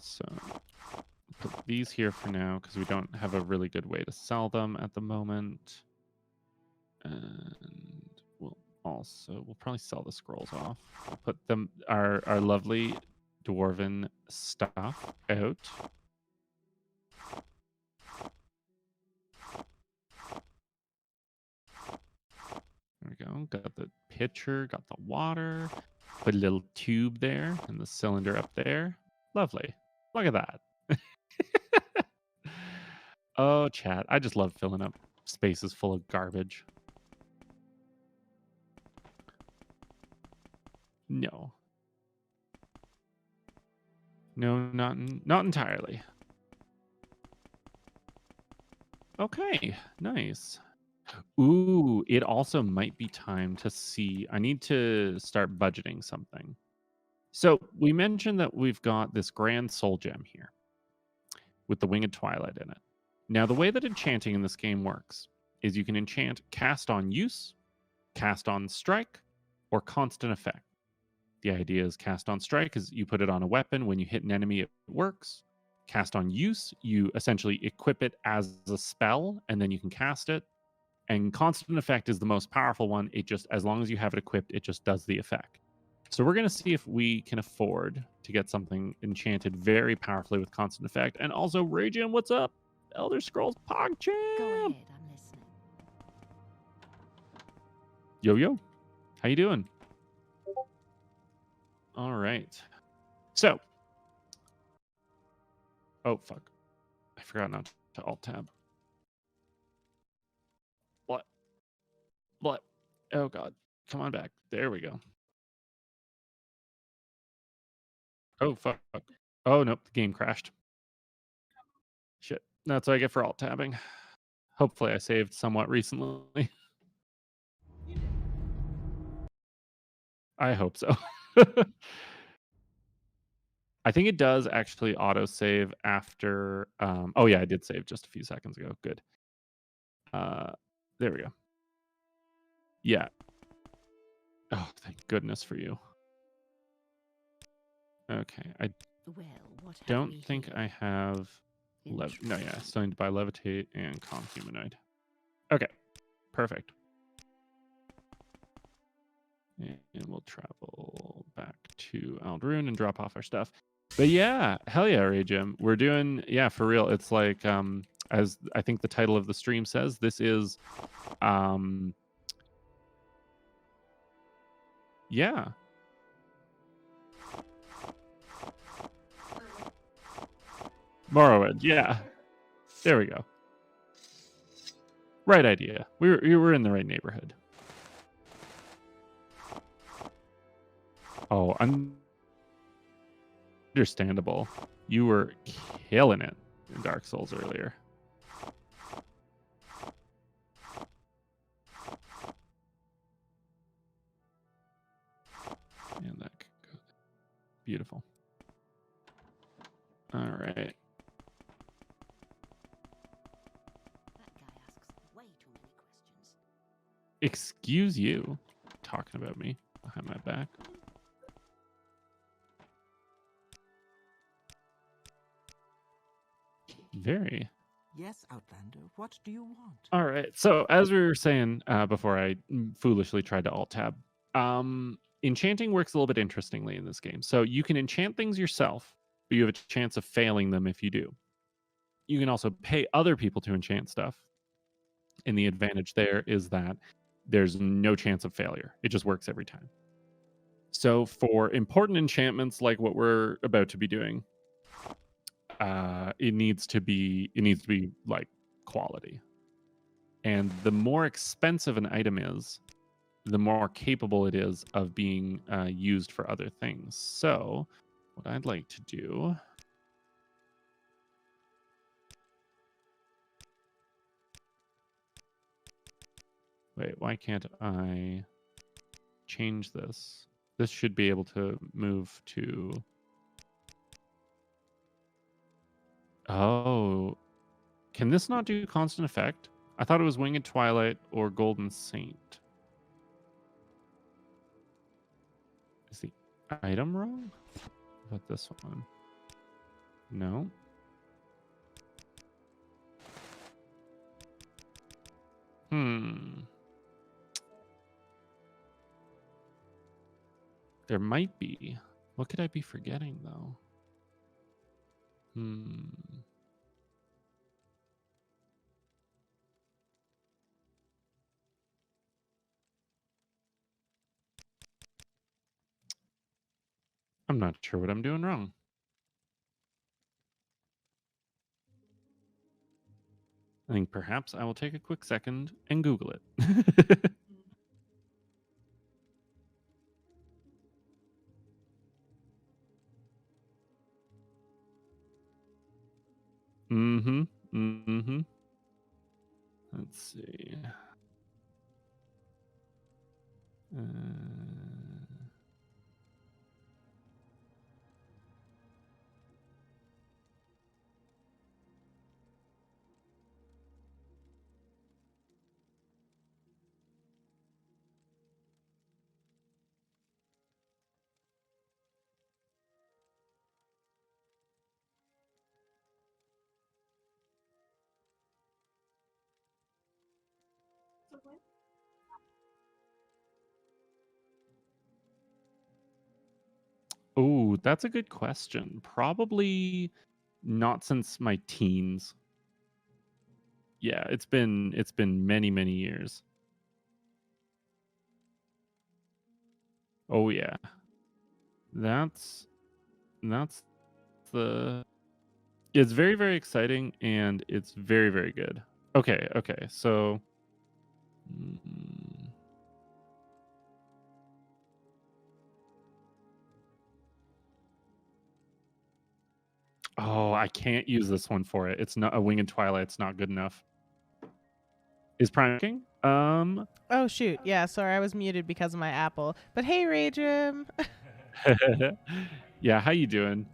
So put these here for now because we don't have a really good way to sell them at the moment. And we'll probably sell the scrolls off. We'll put them our lovely dwarven stuff out. There we go. Got the pitcher, got the water. Put a little tube there and the cylinder up there. Lovely. Look at that. Oh, chat. I just love filling up spaces full of garbage. No. No, not entirely. Okay, nice. Ooh, it also might be time to see. I need to start budgeting something. So we mentioned that we've got this grand soul gem here with the winged twilight in it. Now, the way that enchanting in this game works is you can enchant cast on use, cast on strike, or constant effect. The idea is cast on strike is you put it on a weapon. When you hit an enemy, it works. Cast on use, you essentially equip it as a spell, and then you can cast it. And constant effect is the most powerful one. It just, as long as you have it equipped, it just does the effect. So we're going to see if we can afford to get something enchanted very powerfully with constant effect. And also, Radiant, what's up? Elder Scrolls PogChamp! Go ahead, I'm listening. Yo, how you doing? All right. So, oh fuck, I forgot not to alt tab. What? What? Oh god, come on back. There we go. Oh fuck. Oh nope, the game crashed. Shit. That's what I get for alt tabbing. Hopefully, I saved somewhat recently. I hope so. I think it does actually auto save after. Oh yeah, I did save just a few seconds ago. Good. There we go. Yeah. Oh, thank goodness for you. Okay, I Well, what have don't we think here? I have. No, yeah, I still need to buy Levitate and Calm Humanoid. Okay, perfect. And we'll travel back to Aldrune and drop off our stuff. But yeah, hell yeah, Ray Jim. We're doing, yeah, for real. It's like, as I think the title of the stream says, this is, yeah. Morrowind, yeah. There we go. Right idea. We were in the right neighborhood. Oh, understandable. You were killing it in Dark Souls earlier. And that could go. Beautiful. All right. That guy asks way too many questions. Excuse you, talking about me behind my back. Very. Yes, Outlander, what do you want? All right. So as we were saying before, I foolishly tried to alt tab. Enchanting works a little bit interestingly in this game. So you can enchant things yourself, but you have a chance of failing them if you do. You can also pay other people to enchant stuff, and the advantage there is that there's no chance of failure. It just works every time. So for important enchantments like what we're about to be doing, it needs to be like quality. And the more expensive an item is, the more capable it is of being used for other things. So what I'd like to do. Wait, why can't I change this? This should be able to move to. Oh, can this not do constant effect? I thought it was Winged Twilight or Golden Saint. Is the item wrong? How about this one? No. There might be. What could I be forgetting though? I'm not sure what I'm doing wrong. I think perhaps I will take a quick second and Google it. Let's see. Oh, that's a good question. Probably not since my teens. Yeah, it's been many years. Oh yeah. That's that's the. It's very very exciting and it's very very good. Okay, okay. So mm, oh, I can't use this one for it. It's not a Wing and Twilight. It's not good enough. Is Prime working? Oh shoot, yeah. Sorry, I was muted because of my Apple. But hey, Ragem. Yeah, how you doing?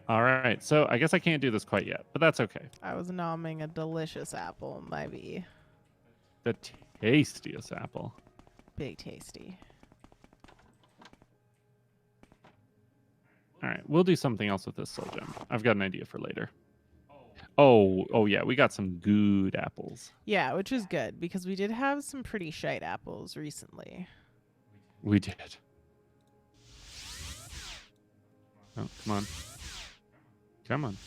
All right. So I guess I can't do this quite yet, but that's okay. I was nomming a delicious apple, maybe The tastiest apple. big tasty. All right, we'll do something else with this soul gem. I've got an idea for later. Oh yeah, we got some good apples. Yeah, which is good because we did have some pretty shite apples recently. We did. Oh, come on. Come on.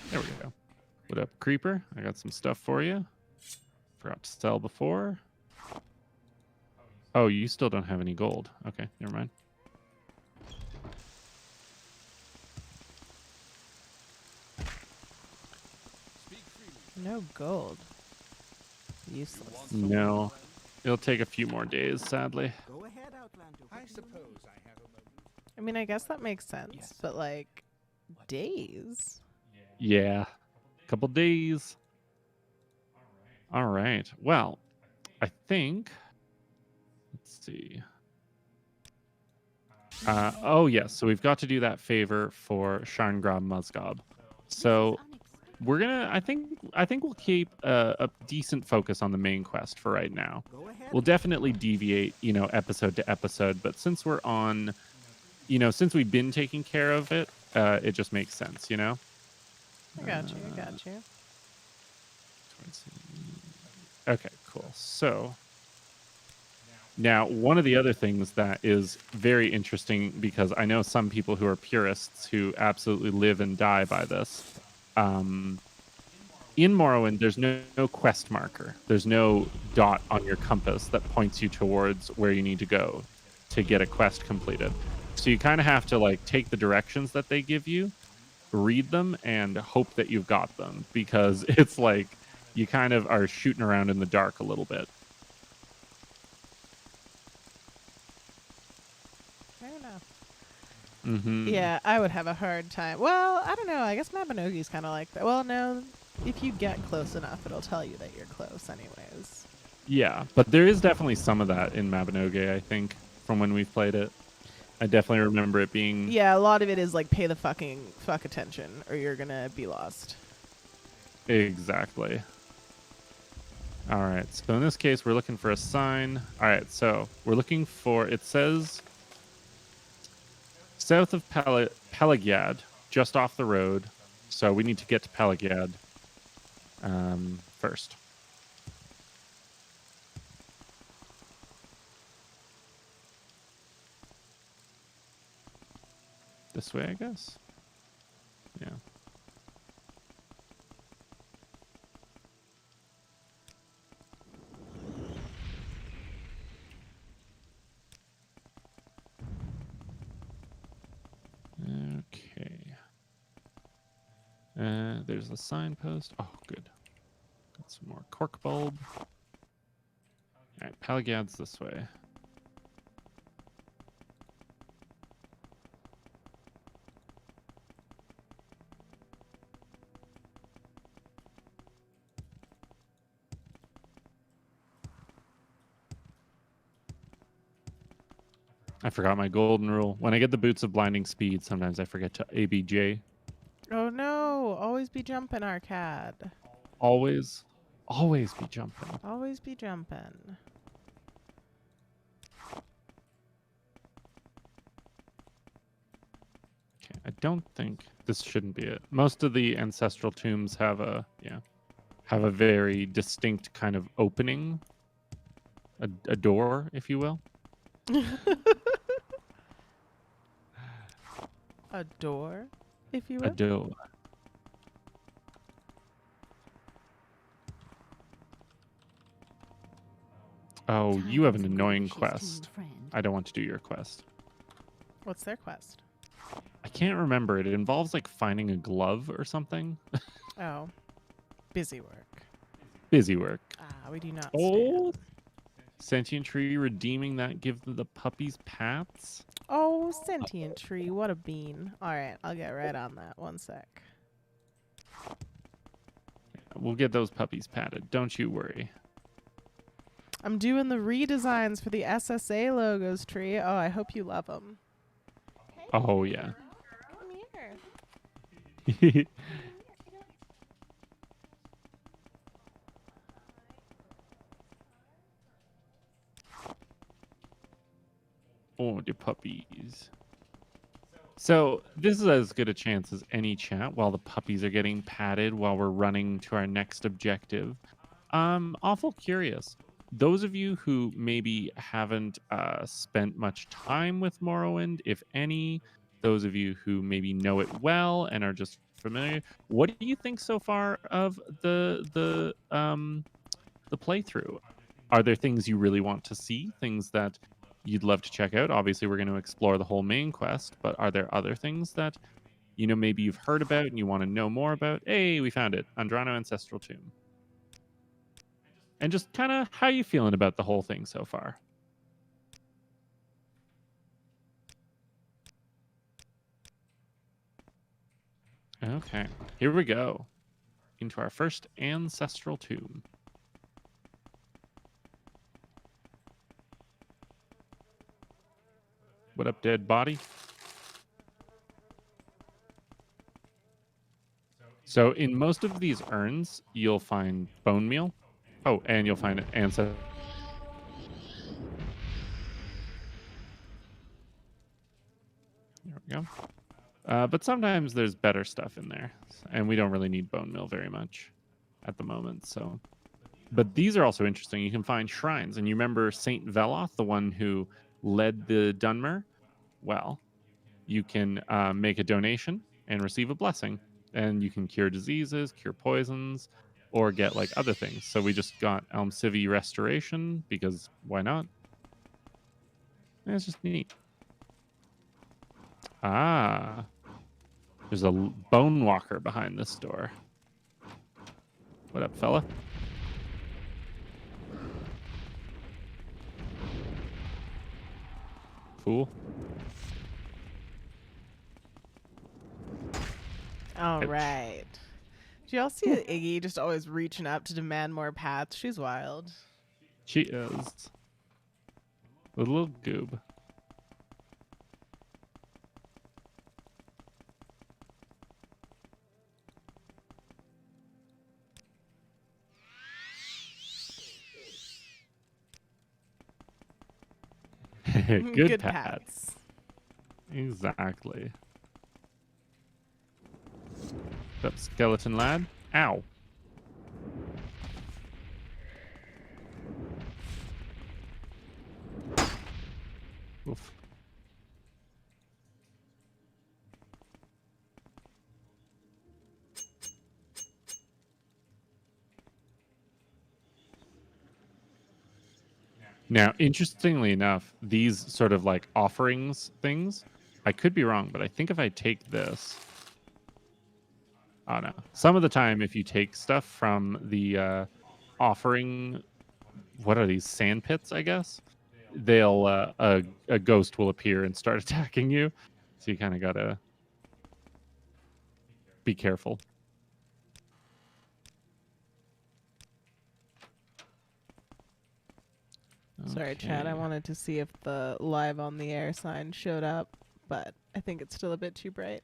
There we go. What up, Creeper? I got some stuff for you. Forgot to sell before. Oh, you still don't have any gold. Okay, never mind. No gold. Useless. No. It'll take a few more days, sadly. Go ahead, Outlander. What I do you suppose I have a moment. I mean, I guess that makes sense, but like days. Yeah. Couple days. All right. Well, I think. Let's see. Oh yes. So we've got to do that favor for Sharngrab Musgob. So we're gonna. I think we'll keep a decent focus on the main quest for right now. Go ahead. We'll definitely deviate, episode to episode. But since we're on, since we've been taking care of it, it just makes sense, I got you. I got you. Okay, cool. So now one of the other things that is very interesting, because I know some people who are purists who absolutely live and die by this. In Morrowind, there's no quest marker. There's no dot on your compass that points you towards where you need to go to get a quest completed. So you kind of have to take the directions that they give you, read them, and hope that you've got them, because it's like you kind of are shooting around in the dark a little bit. Fair enough. Mm-hmm. Yeah, I would have a hard time. Well, I don't know. I guess Mabinogi's kind of like that. Well, no, if you get close enough, it'll tell you that you're close anyways. Yeah, but there is definitely some of that in Mabinogi, I think, from when we've played it. I definitely remember it being... Yeah, a lot of it is like pay the fuck attention or you're gonna be lost. Exactly. All right, so in this case, we're looking for a sign. All right, so we're looking for... It says south of Pelagiad, just off the road. So we need to get to Pelagiad first. This way, I guess. Yeah. Okay. There's the signpost. Oh, good. Got some more cork bulb. All right, Pelagiad's this way. I forgot my golden rule. When I get the boots of blinding speed, sometimes I forget to ABJ. Oh no! Always be jumping, Arcad. Always be jumping. Always be jumping. Okay, I don't think this shouldn't be it. Most of the ancestral tombs have a very distinct kind of opening, a door, if you will. A door, if you A will. door. Oh, you have an Time's annoying gracious quest. friend. I don't want to do your quest. What's their quest? I can't remember. It involves like finding a glove or something. Oh, busy work. Busy work. Ah, we do not Oh, stand. sentient tree redeeming that. Give the puppies pats. Oh, sentient tree, what a bean. All right, I'll get right on that. One sec. We'll get those puppies patted. Don't you worry. I'm doing the redesigns for the SSA logos, tree. Oh, I hope you love them. Oh yeah. Come here. Oh, the puppies. So this is as good a chance as any chat while the puppies are getting patted while we're running to our next objective. Awful curious. Those of you who maybe haven't spent much time with Morrowind, if any, those of you who maybe know it well and are just familiar, what do you think so far of the playthrough? Are there things you really want to see? Things that you'd love to check out? Obviously, we're going to explore the whole main quest, but are there other things that maybe you've heard about and you want to know more about? Hey, we found it, Andrano Ancestral Tomb. And just kind of how you feeling about the whole thing so far? Okay, here we go into our first ancestral tomb. What up, dead body? So in most of these urns, you'll find bone meal. Oh, and you'll find ancestral. There we go. But sometimes there's better stuff in there, and we don't really need bone meal very much at the moment. So, but these are also interesting. You can find shrines, and you remember Saint Veloth, the one who led the Dunmer? Well, you can make a donation and receive a blessing, and you can cure diseases, cure poisons, or get like other things. So we just got Elm Civi Restoration because why not? And it's just neat. Ah, there's a bone walker behind this door. What up, fella? Fool. All Ouch. right. Do y'all see Iggy just always reaching up to demand more paths? She's wild. She is. A little goob. Good pat. paths. Exactly. What's up, skeleton lad? Ow. Oof. Now, interestingly enough, these sort of like offerings things, I could be wrong, but I think if I take this, oh no, some of the time if you take stuff from the offering, what are these, sand pits, I guess? They'll a ghost will appear and start attacking you, so you kind of gotta be careful. Sorry, Chad. I Okay. wanted to see if the live on the air sign showed up, but I think it's still a bit too bright.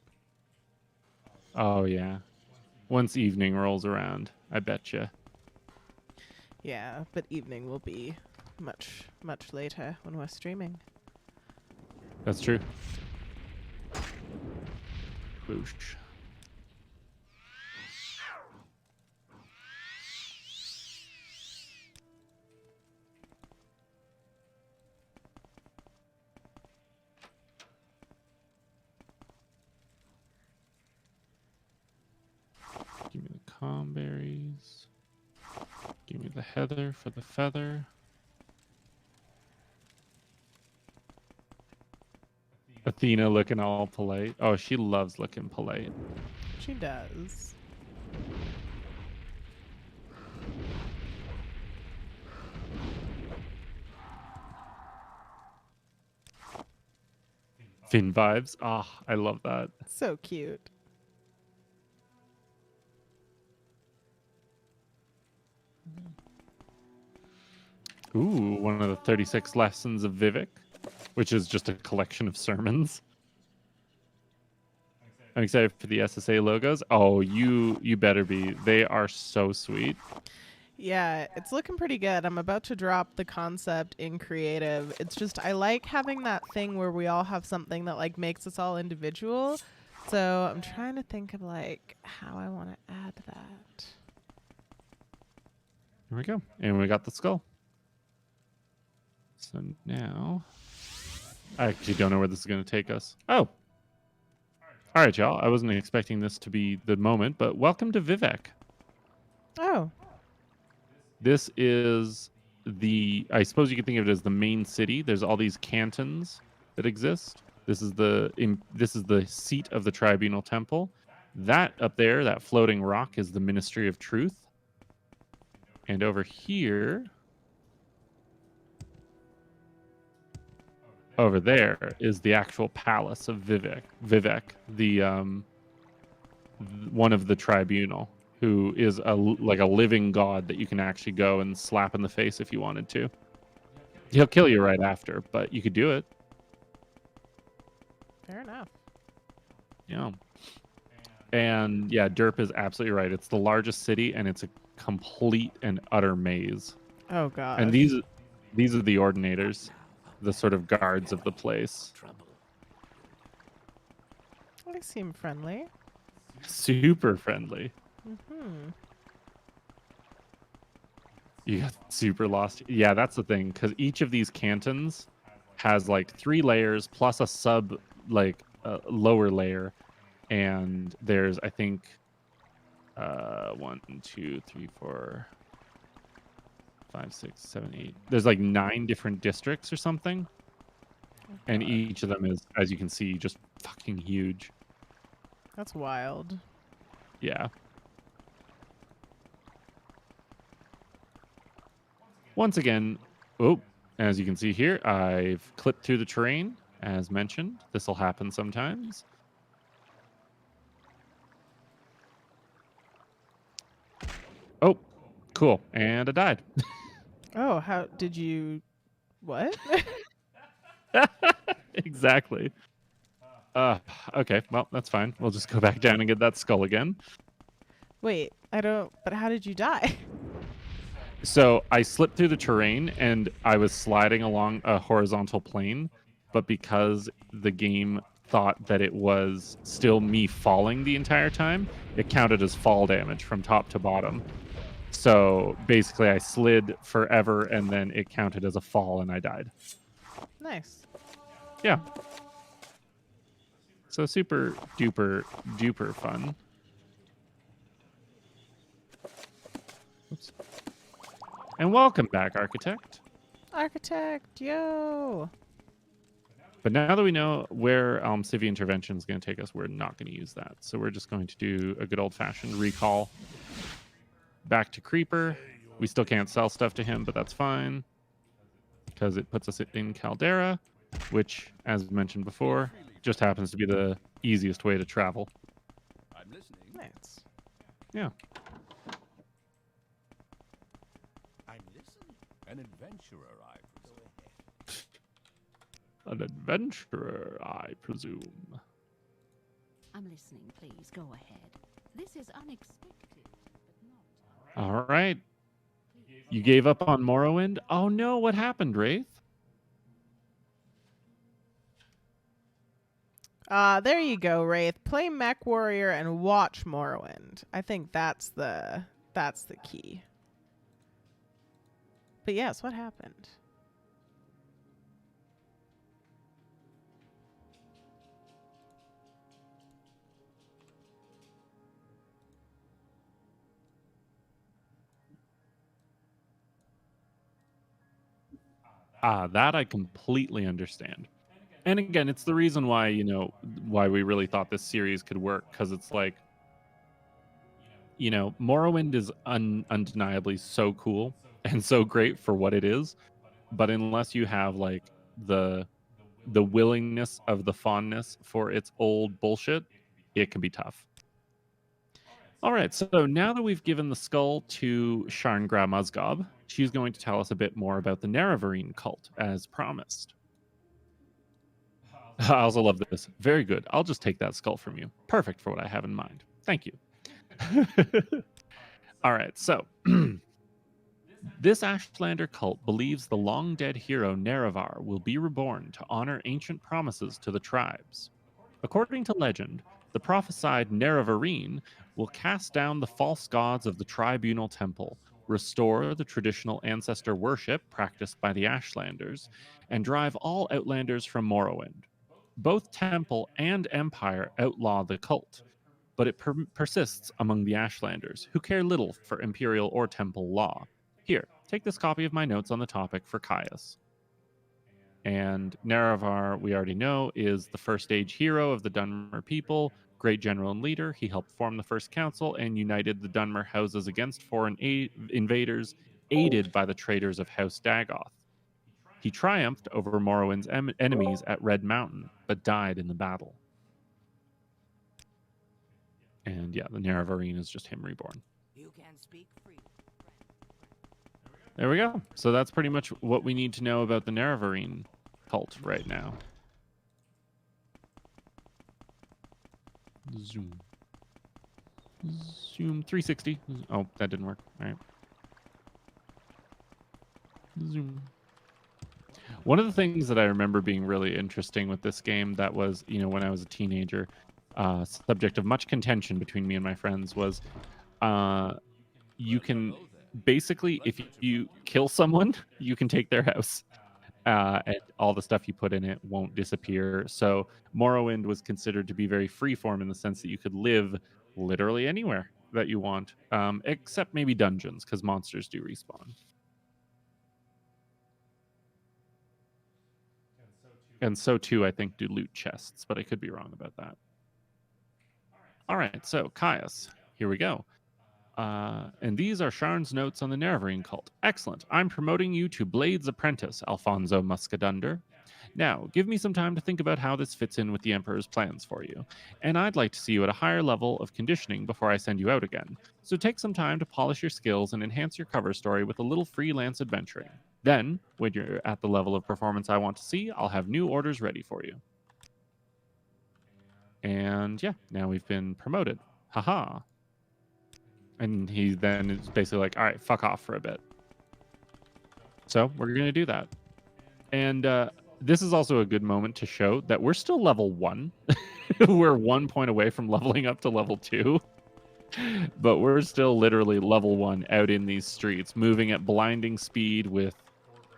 Oh yeah. Once evening rolls around, I betcha. Yeah, but evening will be much, much later when we're streaming. That's true. Boosh. Give me the calm berries. Give me the heather for the feather. Athena looking all polite. Oh, she loves looking polite. She does. Finn vibes. Ah, I love that. So cute. Ooh, one of the 36 lessons of Vivek, which is just a collection of sermons. I'm excited for the SSA logos. Oh, you better be. They are so sweet. Yeah, it's looking pretty good. I'm about to drop the concept in creative. It's just I like having that thing where we all have something that like makes us all individual. So I'm trying to think of like how I want to add that. Here we go. And we got the skull. So now I actually don't know where this is going to take us. Oh. All right, y'all. I wasn't expecting this to be the moment, but welcome to Vivek. Oh, This is I suppose you could think of it as the main city. There's all these cantons that exist. This is the seat of the tribunal temple. That up there, that floating rock, is the Ministry of Truth. And over here, over there is the actual palace of Vivek. Vivek, the one of the tribunal, who is like a living god that you can actually go and slap in the face if you wanted to. He'll kill you right after, but you could do it. fair enough. Yeah. And yeah, Derp is absolutely right. It's the largest city, and it's a complete and utter maze. Oh god. And these are the ordinators, the sort of guards of the place. Trouble. They seem friendly. Super friendly. Mhm. You got super lost. Yeah, that's the thing, because each of these cantons has like 3 layers plus a sub, like lower layer, and there's I think 1, 2, 3, 4, 5, 6, 7, 8. There's like 9 different districts or something, and each of them is, as you can see, just fucking huge. That's wild. Yeah. Once again, oh, as you can see here, I've clipped through the terrain, as mentioned. This will happen sometimes. Oh, cool. And I died. Oh, how did you what? Exactly. Okay, well, that's fine. We'll just go back down and get that skull again. Wait, I don't but how did you die? So I slipped through the terrain and I was sliding along a horizontal plane, but because the game thought that it was still me falling the entire time, it counted as fall damage from top to bottom. So basically I slid forever and then it counted as a fall and I died. Nice. Yeah. So super duper duper fun. Oops. And welcome back, Architect. Architect, yo. But now that we know where Civi Intervention is going to take us, we're not going to use that. So we're just going to do a good old-fashioned recall back to Creeper. We still can't sell stuff to him, but that's fine, because it puts us in Caldera, which, as mentioned before, just happens to be the easiest way to travel. I'm listening. Nice. Yeah. I'm listening. An adventurer, I presume. An adventurer, I presume. I'm listening. Please go ahead. This is unexpected, but not. All right. You gave up on Morrowind? Oh no, what happened, Wraith? There you go, Wraith. Play Mech Warrior and watch Morrowind. I think that's the key. But yes, what happened? That I completely understand. And again, it's the reason why, why we really thought this series could work, because it's like, Morrowind is undeniably so cool and so great for what it is, but unless you have like the willingness of the fondness for its old bullshit, it can be tough. All right, so now that we've given the skull to Sharngra Musgob, she's going to tell us a bit more about the Nerevarine cult, as promised. I also love this. Very good. I'll just take that skull from you. Perfect for what I have in mind. Thank you. All right, so this Ashlander cult believes the long-dead hero Nerevar will be reborn to honor ancient promises to the tribes. According to legend, the prophesied Nerevarine will cast down the false gods of the tribunal temple, restore the traditional ancestor worship practiced by the Ashlanders, and drive all Outlanders from Morrowind. Both temple and empire outlaw the cult, but it persists among the Ashlanders, who care little for imperial or temple law. Here, take this copy of my notes on the topic for Caius. And Nerevar, we already know, is the first age hero of the Dunmer people, great general and leader. He helped form the first council and united the Dunmer houses against foreign invaders, aided by the traders of House Dagoth. He triumphed over Morrowind's enemies at Red Mountain, but died in the battle. And yeah, the Nerevarine is just him reborn. You can speak freely. There we go. So that's pretty much what we need to know about the Nerevarine cult right now. Zoom. Zoom 360. Oh, that didn't work. All right. Zoom. One of the things that I remember being really interesting with this game that was, when I was a teenager, subject of much contention between me and my friends was you can basically, if you kill someone, you can take their house. And all the stuff you put in it won't disappear. So Morrowind was considered to be very freeform in the sense that you could live literally anywhere that you want, except maybe dungeons, because monsters do respawn. And so too, I think, do loot chests, but I could be wrong about that. All right, so Caius, here we go. And these are Sharn's notes on the Nerevarine cult. Excellent. I'm promoting you to Blade's apprentice, Alfonso Muscadunder. Now, give me some time to think about how this fits in with the Emperor's plans for you. And I'd like to see you at a higher level of conditioning before I send you out again. So take some time to polish your skills and enhance your cover story with a little freelance adventuring. Then, when you're at the level of performance I want to see, I'll have new orders ready for you. And yeah, now we've been promoted. Haha. And he then is basically like, all right, fuck off for a bit. So we're going to do that. And this is also a good moment to show that we're still level 1. We're 1 point away from leveling up to level 2. But we're still literally level 1 out in these streets, moving at blinding speed with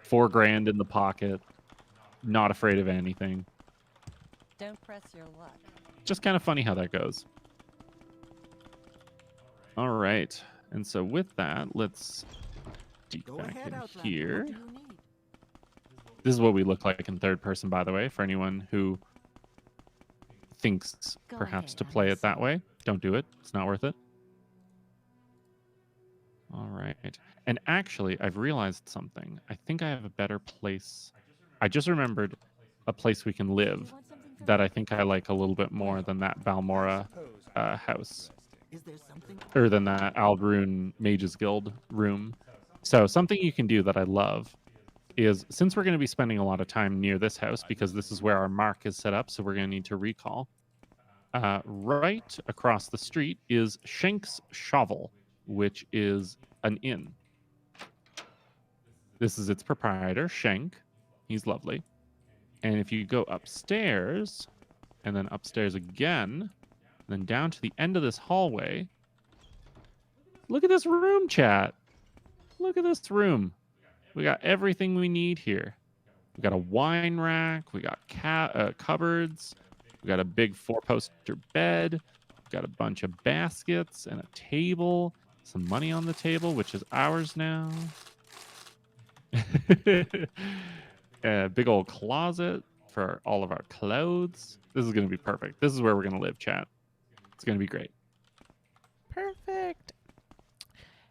4 grand in the pocket, not afraid of anything. Don't press your luck. Just kind of funny how that goes. All right. And so with that, let's deep Go back ahead, in Outlander. here. What do you need? This is what we look like in third person, by the way, for anyone who thinks Go perhaps ahead, to I'm play it that listening. way. Don't do it. It's not worth it. All right. And actually, I've realized something. I think I have a better place. I just remembered a place we can You live want something from that me? I think I like a little bit more than that Balmora Suppose I'm house, Is there something? or than that Aldrune Mages Guild room. So something you can do that I love is, since we're going to be spending a lot of time near this house because this is where our mark is set up, so we're going to need to recall. Right across the street is Schenk's Shovel, which is an inn. This is its proprietor, Schenk. He's lovely. And if you go upstairs, and then upstairs again, then down to the end of this hallway, look at this room, chat. Look at this room. We got everything we need here. We got a wine rack. We got cupboards. We got a big 4-poster bed. We got a bunch of baskets and a table. Some money on the table, which is ours now. A big old closet for all of our clothes. This is going to be perfect. This is where we're going to live, chat. It's going to be great. Perfect.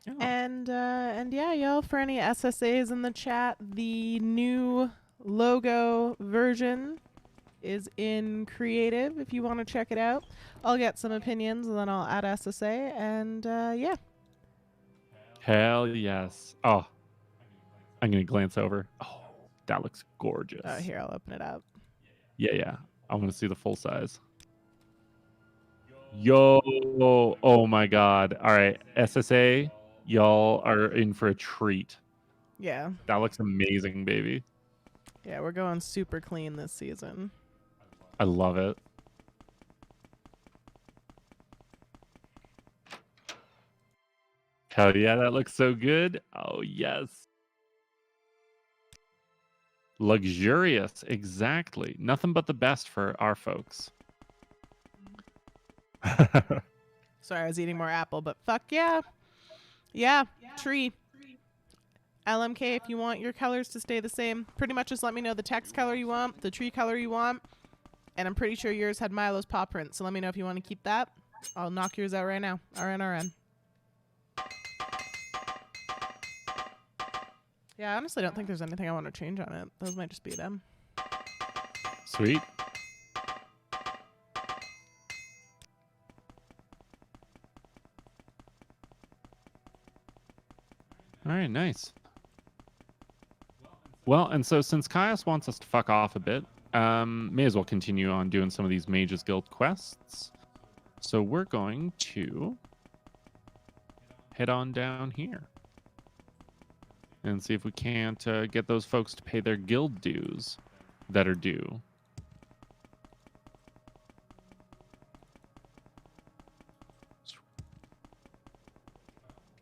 Yeah. And yeah, y'all, for any SSAs in the chat, the new logo version is in creative if you want to check it out. I'll get some opinions and then I'll add SSA, and yeah. Hell yes. Oh, I'm going to glance over. Oh, that looks gorgeous. Oh, here, I'll open it up. Yeah. I want to see the full size. Yo. Oh my God. All right. SSA, y'all are in for a treat. Yeah. That looks amazing, baby. Yeah, we're going super clean this season. I love it. Hell yeah, that looks so good. Oh, yes. Luxurious. Exactly. Nothing but the best for our folks. Sorry, I was eating more apple, but fuck yeah. Yeah, tree. LMK, if you want your colors to stay the same, pretty much just let me know the text color you want, the tree color you want, and I'm pretty sure yours had Milo's paw print, so let me know if you want to keep that. I'll knock yours out right now. RN. Yeah, I honestly don't think there's anything I want to change on it. Those might just be them. Sweet. All right, nice. Well, and so since Caius wants us to fuck off a bit, may as well continue on doing some of these Mages Guild quests. So we're going to head on down here and see if we can't get those folks to pay their guild dues that are due.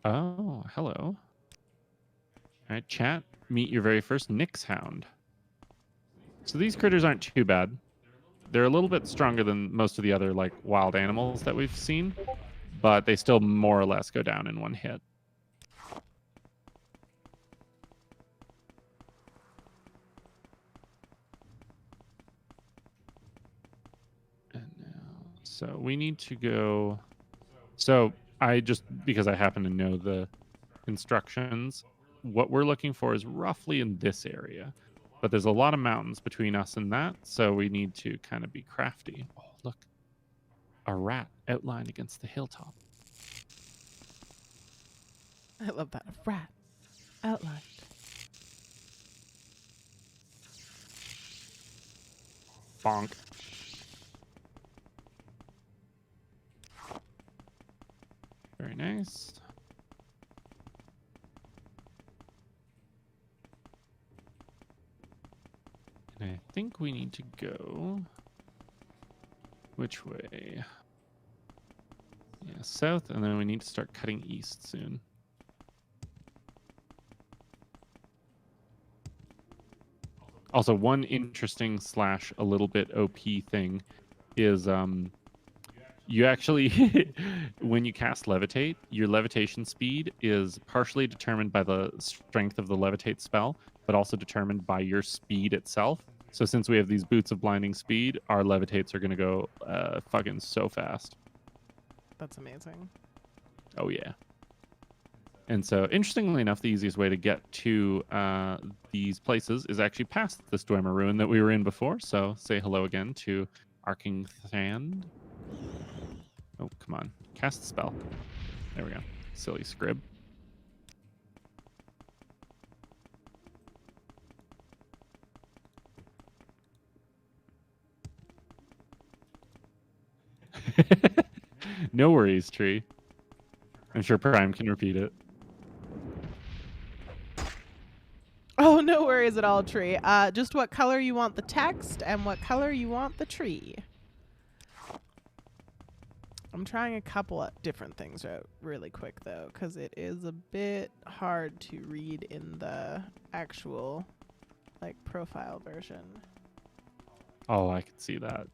Oh, hello. All right, chat. Meet your very first Nyx Hound. So these critters aren't too bad. They're a little bit stronger than most of the other like wild animals that we've seen, but they still more or less go down in one hit. And now, so we need to go. So I just, because I happen to know the instructions, what we're looking for is roughly in this area. But there's a lot of mountains between us and that, so we need to kind of be crafty. Oh, look. A rat outlined against the hilltop. I love that. A rat. Outlined. Bonk. Very nice. And I think we need to go... Which way? Yeah, south, and then we need to start cutting east soon. Also, one interesting / a little bit OP thing is you actually, when you cast Levitate, your levitation speed is partially determined by the strength of the Levitate spell, but also determined by your speed itself. So since we have these boots of blinding speed, our levitates are going to go fucking so fast. That's amazing. Oh, yeah. And so, interestingly enough, the easiest way to get to these places is actually past this Dwemer ruin that we were in before. So, say hello again to Arking Thand. Oh, come on. Cast the spell. There we go. Silly scrib. No worries, Tree. I'm sure Prime can repeat it. Oh, no worries at all, tree. Just what color you want the text and what color you want the tree. I'm trying a couple of different things out really quick, though, because it is a bit hard to read in the actual, like, profile version. Oh, I can see that.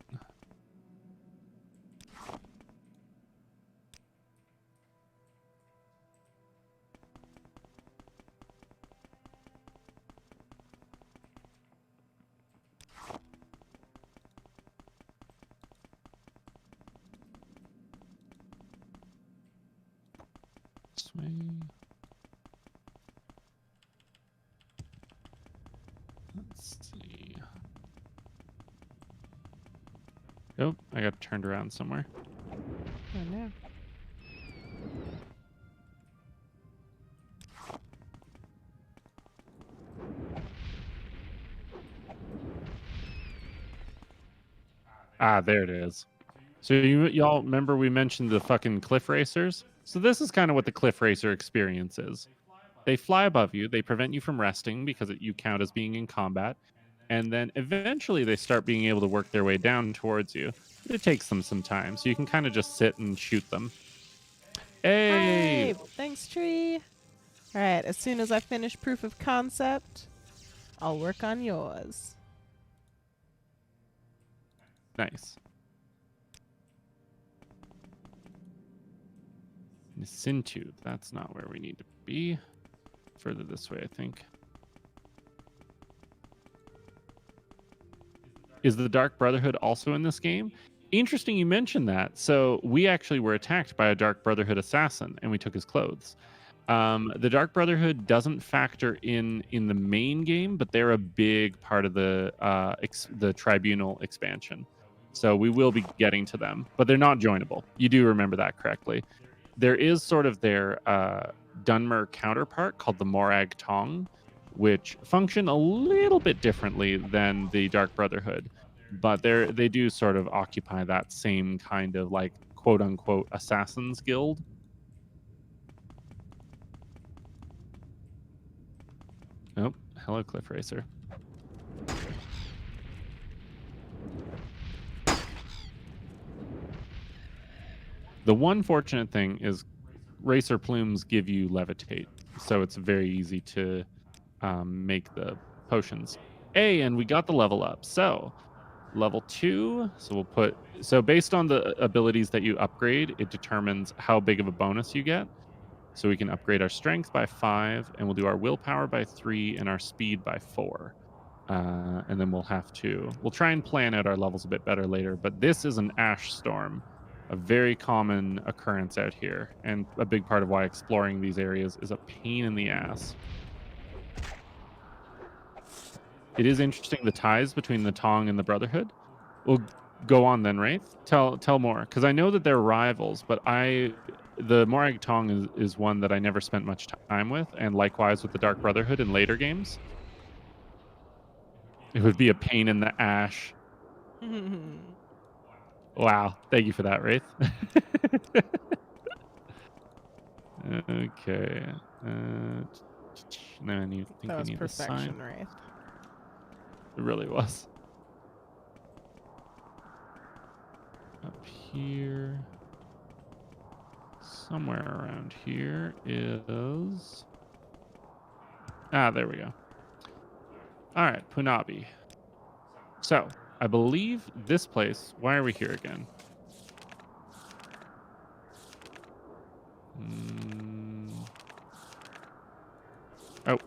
way. Let's see. Oh, I got turned around somewhere. Oh no. Ah, there it is. So y'all remember we mentioned the fucking cliff racers? So this is kind of what the cliff racer experience is. They fly above you, they prevent you from resting because you count as being in combat, and then eventually they start being able to work their way down towards you. But it takes them some time, so you can kind of just sit and shoot them. Hey! Hi! Thanks, tree. All right, as soon as I finish proof of concept, I'll work on yours. Nice. Nisintu, that's not where we need to be. Further this way, I think. Is the Dark Brotherhood also in this game? Interesting you mentioned that. So we actually were attacked by a Dark Brotherhood assassin, and we took his clothes. The Dark Brotherhood doesn't factor in the main game, but they're a big part of the Tribunal expansion. So we will be getting to them, but they're not joinable. You do remember that correctly. There is sort of their Dunmer counterpart called the Morag Tong, which function a little bit differently than the Dark Brotherhood, but they do sort of occupy that same kind of like quote unquote assassins guild. Oh, hello, Cliff Racer. The one fortunate thing is Racer plumes give you levitate, so it's very easy to make the potions. And we got the level up. So level 2. So we'll put based on the abilities that you upgrade, it determines how big of a bonus you get. So we can upgrade our strength by 5, and we'll do our willpower by 3 and our speed by 4. And then we'll try and plan out our levels a bit better later. But this is an ash storm, a very common occurrence out here, and a big part of why exploring these areas is a pain in the ass. It is interesting the ties between the Tong and the Brotherhood. We'll go on then, Wraith. Tell more, because I know that they're rivals, but the Morag Tong is one that I never spent much time with, and likewise with the Dark Brotherhood in later games. It would be a pain in the ash. Wow, thank you for that, Wraith. Okay. Now I think That I was need the sign. perfection, Wraith. It really was. Up here. Somewhere around here is... there we go. All right, Punabi. So, I believe this place... Why are we here again? Oh.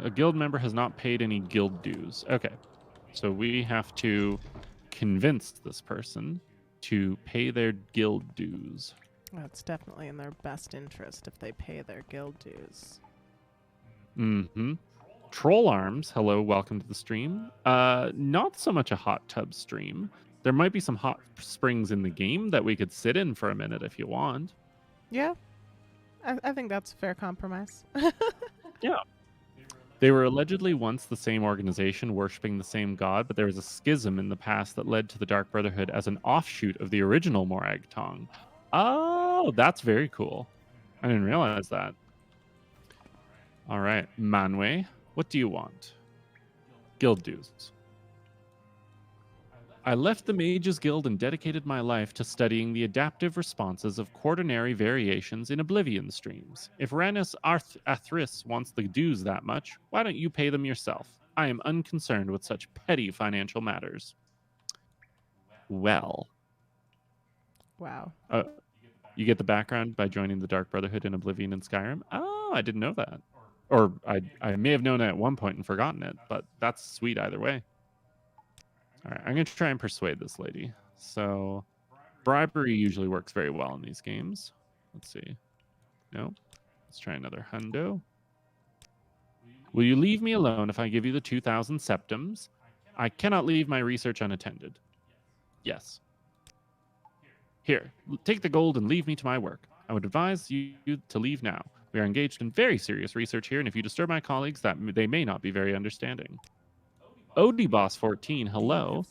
A guild member has not paid any guild dues. Okay. So we have to convince this person to pay their guild dues. That's definitely in their best interest if they pay their guild dues. Mm-hmm. Troll Arms, hello, welcome to the stream. Not so much a hot tub stream. There might be some hot springs in the game that we could sit in for a minute if you want. Yeah, I think that's a fair compromise. Yeah. They were allegedly once the same organization worshipping the same god, but there was a schism in the past that led to the Dark Brotherhood as an offshoot of the original Morag Tong. Oh, that's very cool. I didn't realize that. All right, Manwë, what do you want? Guild dues. I left the Mages Guild and dedicated my life to studying the adaptive responses of quaternary variations in Oblivion streams. If Ranus Athris wants the dues that much, why don't you pay them yourself? I am unconcerned with such petty financial matters. Well. Wow. You get the background by joining the Dark Brotherhood in Oblivion and Skyrim? Oh, I didn't know that. Or I may have known it at one point and forgotten it, but that's sweet either way. All right, I'm going to try and persuade this lady. So bribery usually works very well in these games. Let's see. No. Let's try another hundo. Will you leave me alone if I give you the 2,000 septums? I cannot leave my research unattended. Yes. Here, take the gold and leave me to my work. I would advise you to leave now. We are engaged in very serious research here, and if you disturb my colleagues, they may not be very understanding. Odie Boss 14, hello.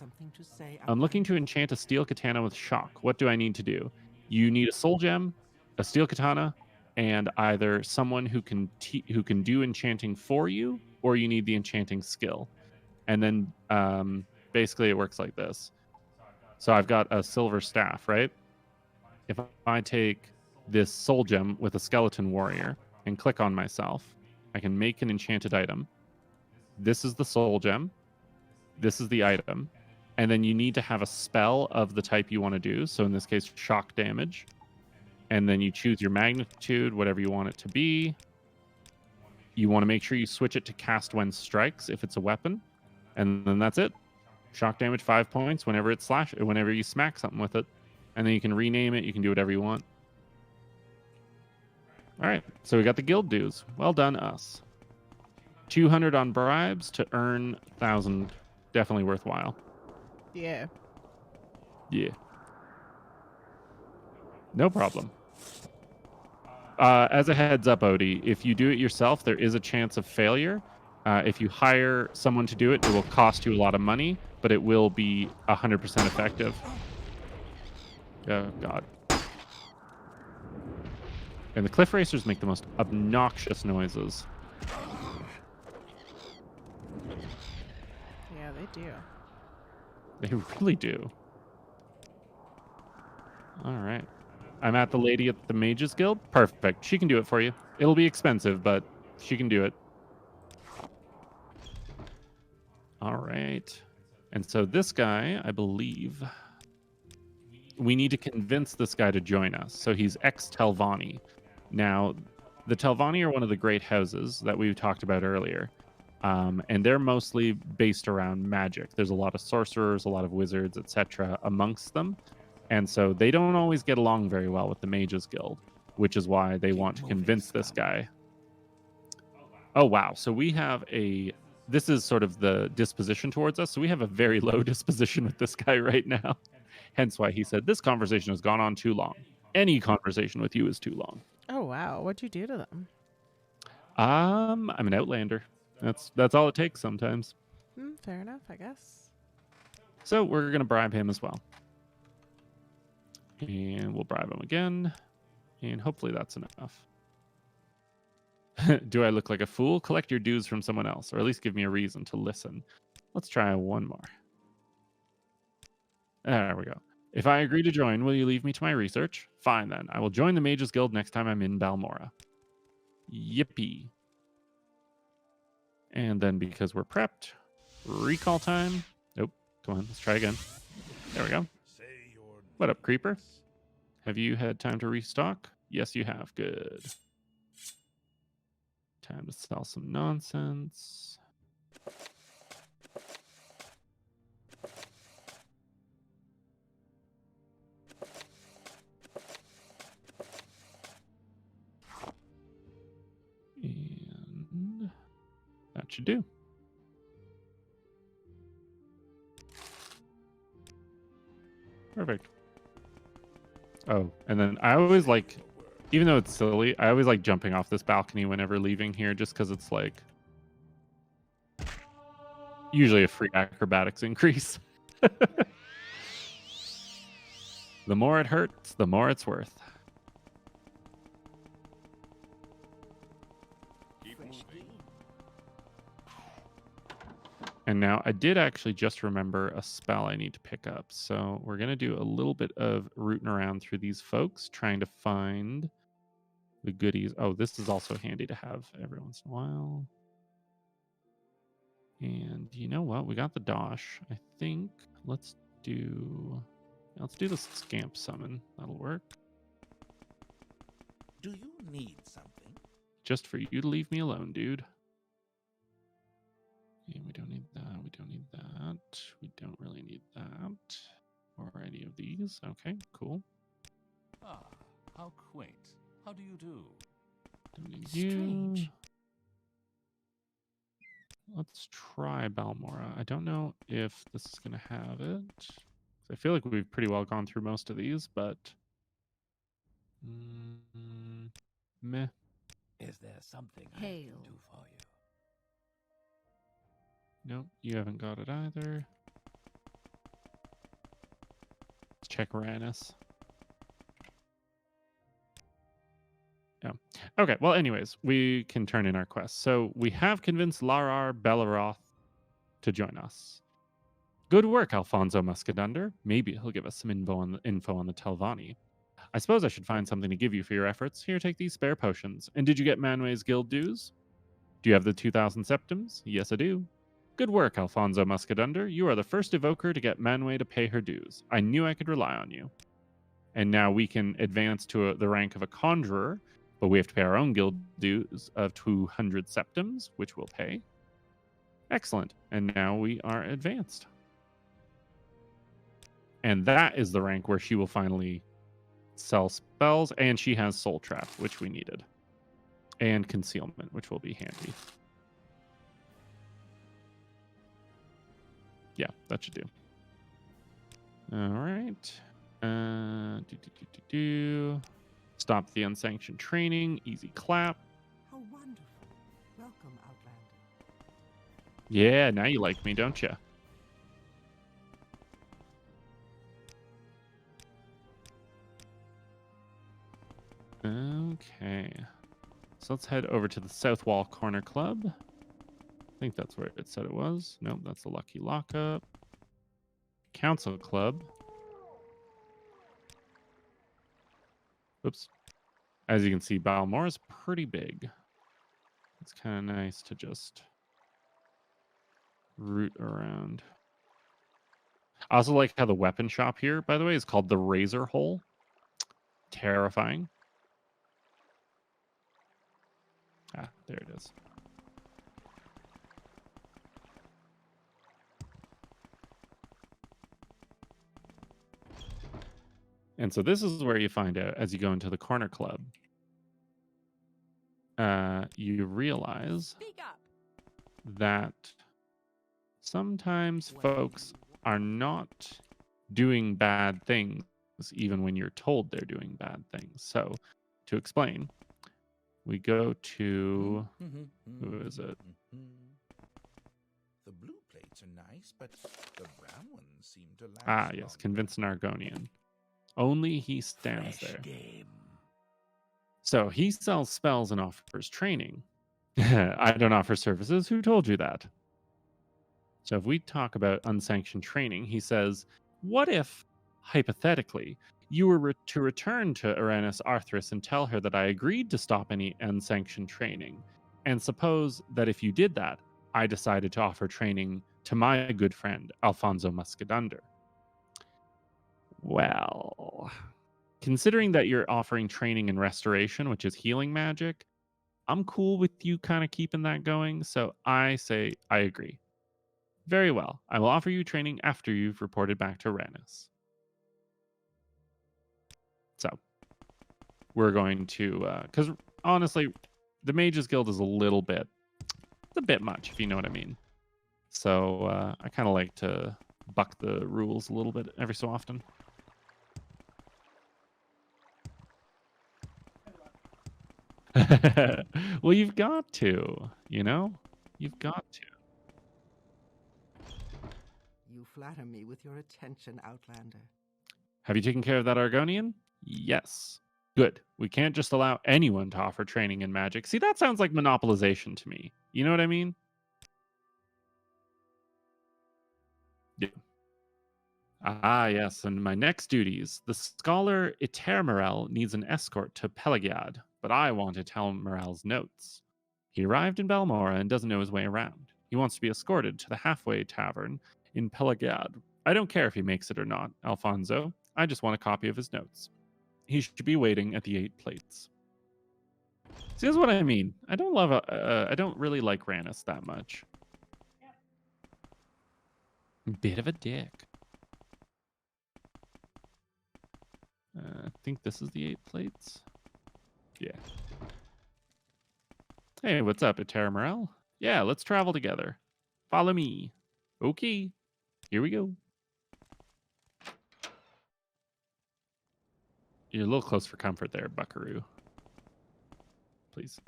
I'm looking to enchant a steel katana with shock. What do I need to do? You need a soul gem, a steel katana, and either someone who can do enchanting for you, or you need the enchanting skill. And then basically it works like this. So I've got a silver staff, right? If I take this soul gem with a skeleton warrior and click on myself, I can make an enchanted item. This is the soul gem. This is the item. And then you need to have a spell of the type you want to do. So in this case, shock damage. And then you choose your magnitude, whatever you want it to be. You want to make sure you switch it to cast when strikes if it's a weapon. And then that's it. Shock damage 5 points whenever whenever you smack something with it. And then you can rename it. You can do whatever you want. All right. So we got the guild dues. Well done, us. 200 on bribes to earn 1,000. Definitely worthwhile. Yeah. Yeah. No problem. As a heads up, Odie, if you do it yourself, there is a chance of failure. If you hire someone to do it, it will cost you a lot of money, but it will be 100% effective. Oh, God. And the cliff racers make the most obnoxious noises. Yeah, they do. They really do. All right. I'm at the lady at the Mages Guild. Perfect. She can do it for you. It'll be expensive, but she can do it. All right. And so this guy, I believe, we need to convince this guy to join us. So he's ex-Telvanni. Now, the Telvanni are one of the great houses that we talked about earlier. And they're mostly based around magic. There's a lot of sorcerers, a lot of wizards, etc. amongst them. And so they don't always get along very well with the Mages Guild, which is why they want to convince this guy. Oh, wow. So we have this is sort of the disposition towards us. So we have a very low disposition with this guy right now. Hence why he said, this conversation has gone on too long. Any conversation with you is too long. Oh, wow. What'd you do to them? I'm an outlander. That's all it takes sometimes. Fair enough, I guess. So we're going to bribe him as well. And we'll bribe him again. And hopefully that's enough. Do I look like a fool? Collect your dues from someone else, or at least give me a reason to listen. Let's try one more. There we go. If I agree to join, will you leave me to my research? Fine then. I will join the Mages Guild next time I'm in Balmora. Yippee. And then because we're prepped, recall time. Nope. Come on, let's try again. There we go. What up, creeper? Have you had time to restock? Yes, you have. Good. Time to sell some nonsense. And that should do. Perfect. Oh, and then I always like, even though it's silly, I always like jumping off this balcony whenever leaving here just because it's like usually a free acrobatics increase. The more it hurts, the more it's worth. And now I did actually just remember a spell I need to pick up. So we're going to do a little bit of rooting around through these folks, trying to find the goodies. Oh, this is also handy to have every once in a while. And you know what? We got the dosh. I think let's do the scamp summon. That'll work. Do you need something? Just for you to leave me alone, dude. Yeah, we don't need that. We don't need that. We don't really need that. Or any of these. Okay, cool. Ah, How quaint. How do you do? Strange. Let's try Balmora. I don't know if this is going to have it. I feel like we've pretty well gone through most of these, but meh. Is there something I can Hail. do for you? Nope, you haven't got it either. Let's check Ranus. Yeah. Okay, well, anyways, we can turn in our quest. So we have convinced Larar Belaroth to join us. Good work, Alfonso Muscadunder. Maybe he'll give us some info on the Telvanni. I suppose I should find something to give you for your efforts. Here, take these spare potions. And did you get Manway's guild dues? Do you have the 2,000 septims? Yes, I do. Good work, Alfonso Muscadunder. You are the first evoker to get Manway to pay her dues. I knew I could rely on you. And now we can advance to the rank of a conjurer, but we have to pay our own guild dues of 200 septims, which we'll pay. Excellent. And now we are advanced. And that is the rank where she will finally sell spells, and she has Soul Trap, which we needed, and Concealment, which will be handy. Yeah, that should do. All right. Stop the unsanctioned training. Easy clap. How wonderful. Welcome, Outlander. Yeah, now you like me, don't you? Okay. So let's head over to the South Wall Corner Club. I think that's where it said it was. Nope, that's the Lucky Lockup. Council Club. Oops. As you can see, Balmora is pretty big. It's kind of nice to just root around. I also like how the weapon shop here, by the way, is called the Razor Hole. Terrifying. Ah, there it is. And so this is where you find out as you go into the corner club. You realize Speak up. that sometimes folks are not doing bad things even when you're told they're doing bad things. So to explain, we go to, who is it? The blue plates are nice, but the brown ones seem to last. Ah, yes, convince an Argonian. Only he stands Fresh there. game. So he sells spells and offers training. I don't offer services. Who told you that? So if we talk about unsanctioned training, he says, what if, hypothetically, you were to return to Uranus Arthris and tell her that I agreed to stop any unsanctioned training? And suppose that if you did that, I decided to offer training to my good friend, Alfonso Muscadunder. Well, considering that you're offering training in restoration, which is healing magic, I'm cool with you kind of keeping that going. So I say I agree. Very well. I will offer you training after you've reported back to Uranus. So we're going to, because honestly, the Mages Guild is it's a bit much, if you know what I mean. So I kind of like to buck the rules a little bit every so often. Well, you've got to, you've got to. You flatter me with your attention, Outlander. Have you taken care of that Argonian? Yes. Good. We can't just allow anyone to offer training in magic. See, that sounds like monopolization to me. You know what I mean? Yeah. Ah, yes. And my next duties. The scholar Itermerel needs an escort to Pelagiad, but I want Itermerel's notes. He arrived in Balmora and doesn't know his way around. He wants to be escorted to the halfway tavern in Pelagiad. I don't care if he makes it or not, Alfonso. I just want a copy of his notes. He should be waiting at the 8 plates. See, that's what I mean. I don't really like Ranus that much. Bit of a dick. think this is the 8 plates. Yeah. Hey, what's up, Etera Morel? Yeah, let's travel together. Follow me. Okay. Here we go. You're a little close for comfort there, Buckaroo. Please.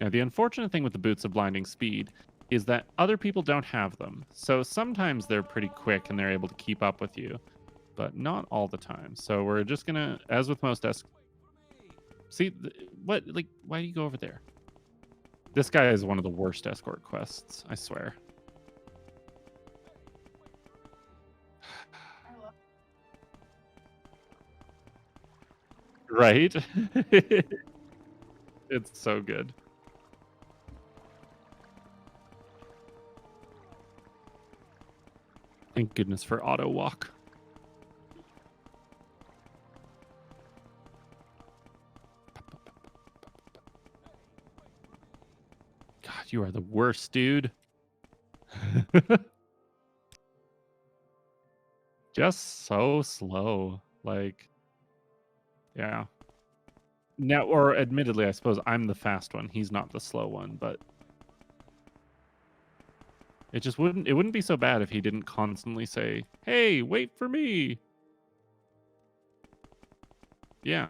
Now, the unfortunate thing with the boots of blinding speed is that other people don't have them. So sometimes they're pretty quick and they're able to keep up with you, but not all the time. So we're just going to, as with most see, what, like, why do you go over there? This guy is one of the worst escort quests, I swear. Right? It's so good. Thank goodness for auto walk. God, you are the worst, dude. Just so slow. Like, yeah. Now, or admittedly, I suppose I'm the fast one. He's not the slow one, but it wouldn't be so bad if he didn't constantly say, "Hey, wait for me." Yeah.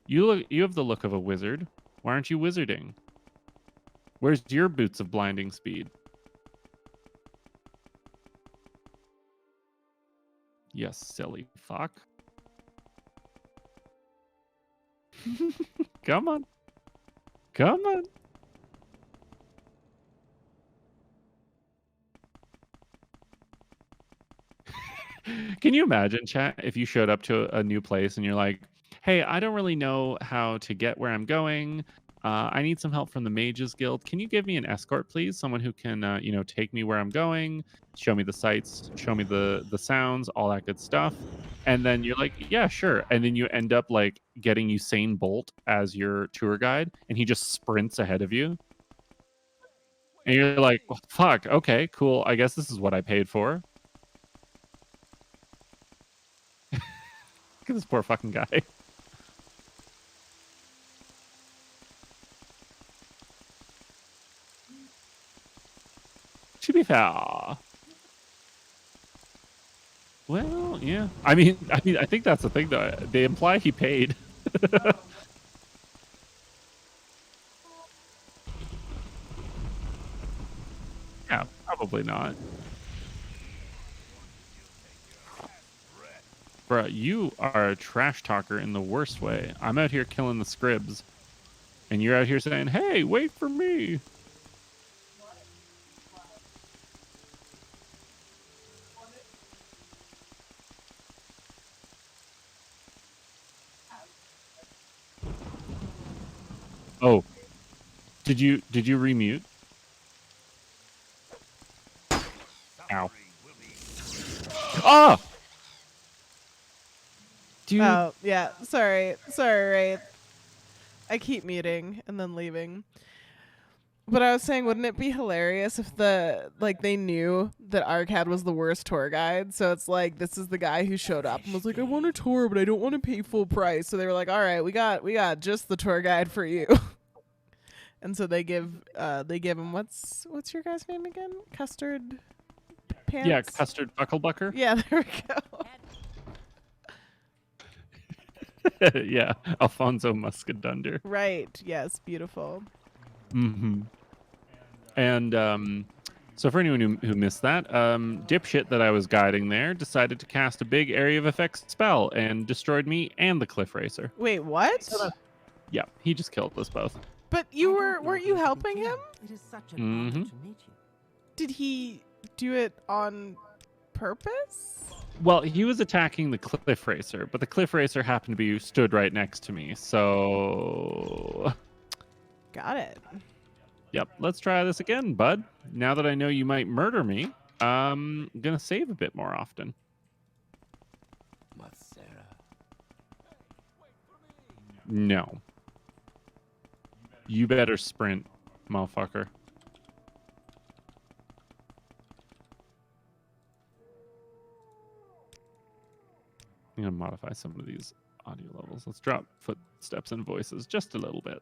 You have the look of a wizard. Why aren't you wizarding? Where's your boots of blinding speed? Yes, silly fuck. Come on. Come on. Can you imagine, chat, if you showed up to a new place and you're like, hey, I don't really know how to get where I'm going. I need some help from the Mages Guild. Can you give me an escort, please? Someone who can, take me where I'm going, show me the sights, show me the sounds, all that good stuff. And then you're like, yeah, sure. And then you end up like getting Usain Bolt as your tour guide, and he just sprints ahead of you. And you're like, well, fuck, okay, cool. I guess this is what I paid for. Look at this poor fucking guy. To be fair. Well, yeah. I mean, I think that's the thing, though. They imply he paid. Yeah, probably not. Bruh, you are a trash talker in the worst way. I'm out here killing the scribs, and you're out here saying, hey, wait for me. Oh, did you remute? Ow. Ah! Dude. Oh, yeah. Sorry, Ray. I keep muting and then leaving. But I was saying, wouldn't it be hilarious if they knew that Arcad was the worst tour guide? So it's like, this is the guy who showed up and was like, I want a tour, but I don't want to pay full price. So they were like, all right, we got just the tour guide for you. And so they give him, what's your guy's name again? Custard Pants? Yeah, Custard Bucklebucker. Yeah, there we go. Yeah, Alfonso Muscadunder. Right. Yes. Beautiful. Mm-hmm. And so for anyone who missed that, dipshit that I was guiding there decided to cast a big area of effects spell and destroyed me and the Cliff Racer. Wait, what? Yeah, he just killed us both. But weren't you helping him? It is such an honor to meet you. Did he do it on purpose? Well, he was attacking the Cliff Racer, but the Cliff Racer happened to be stood right next to me, so... Got it. Yep, let's try this again, bud. Now that I know you might murder me, I'm gonna save a bit more often. No. You better sprint, motherfucker. I'm going to modify some of these audio levels. Let's drop footsteps and voices just a little bit.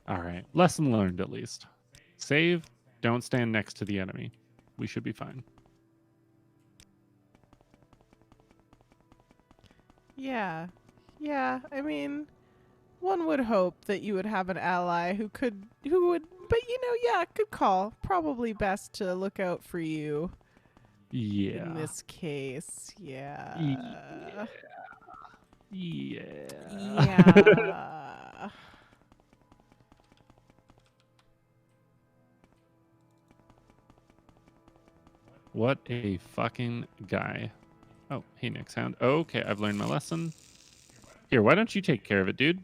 All right. Lesson learned, at least. Save. Don't stand next to the enemy. We should be fine. Yeah. Yeah. I mean, one would hope that you would have an ally who would, but yeah, good call. Probably best to look out for you Yeah. in this case. Yeah. Yeah. Yeah. What a fucking guy. Oh, hey, Nick Sound. Okay, I've learned my lesson. Here, why don't you take care of it, dude?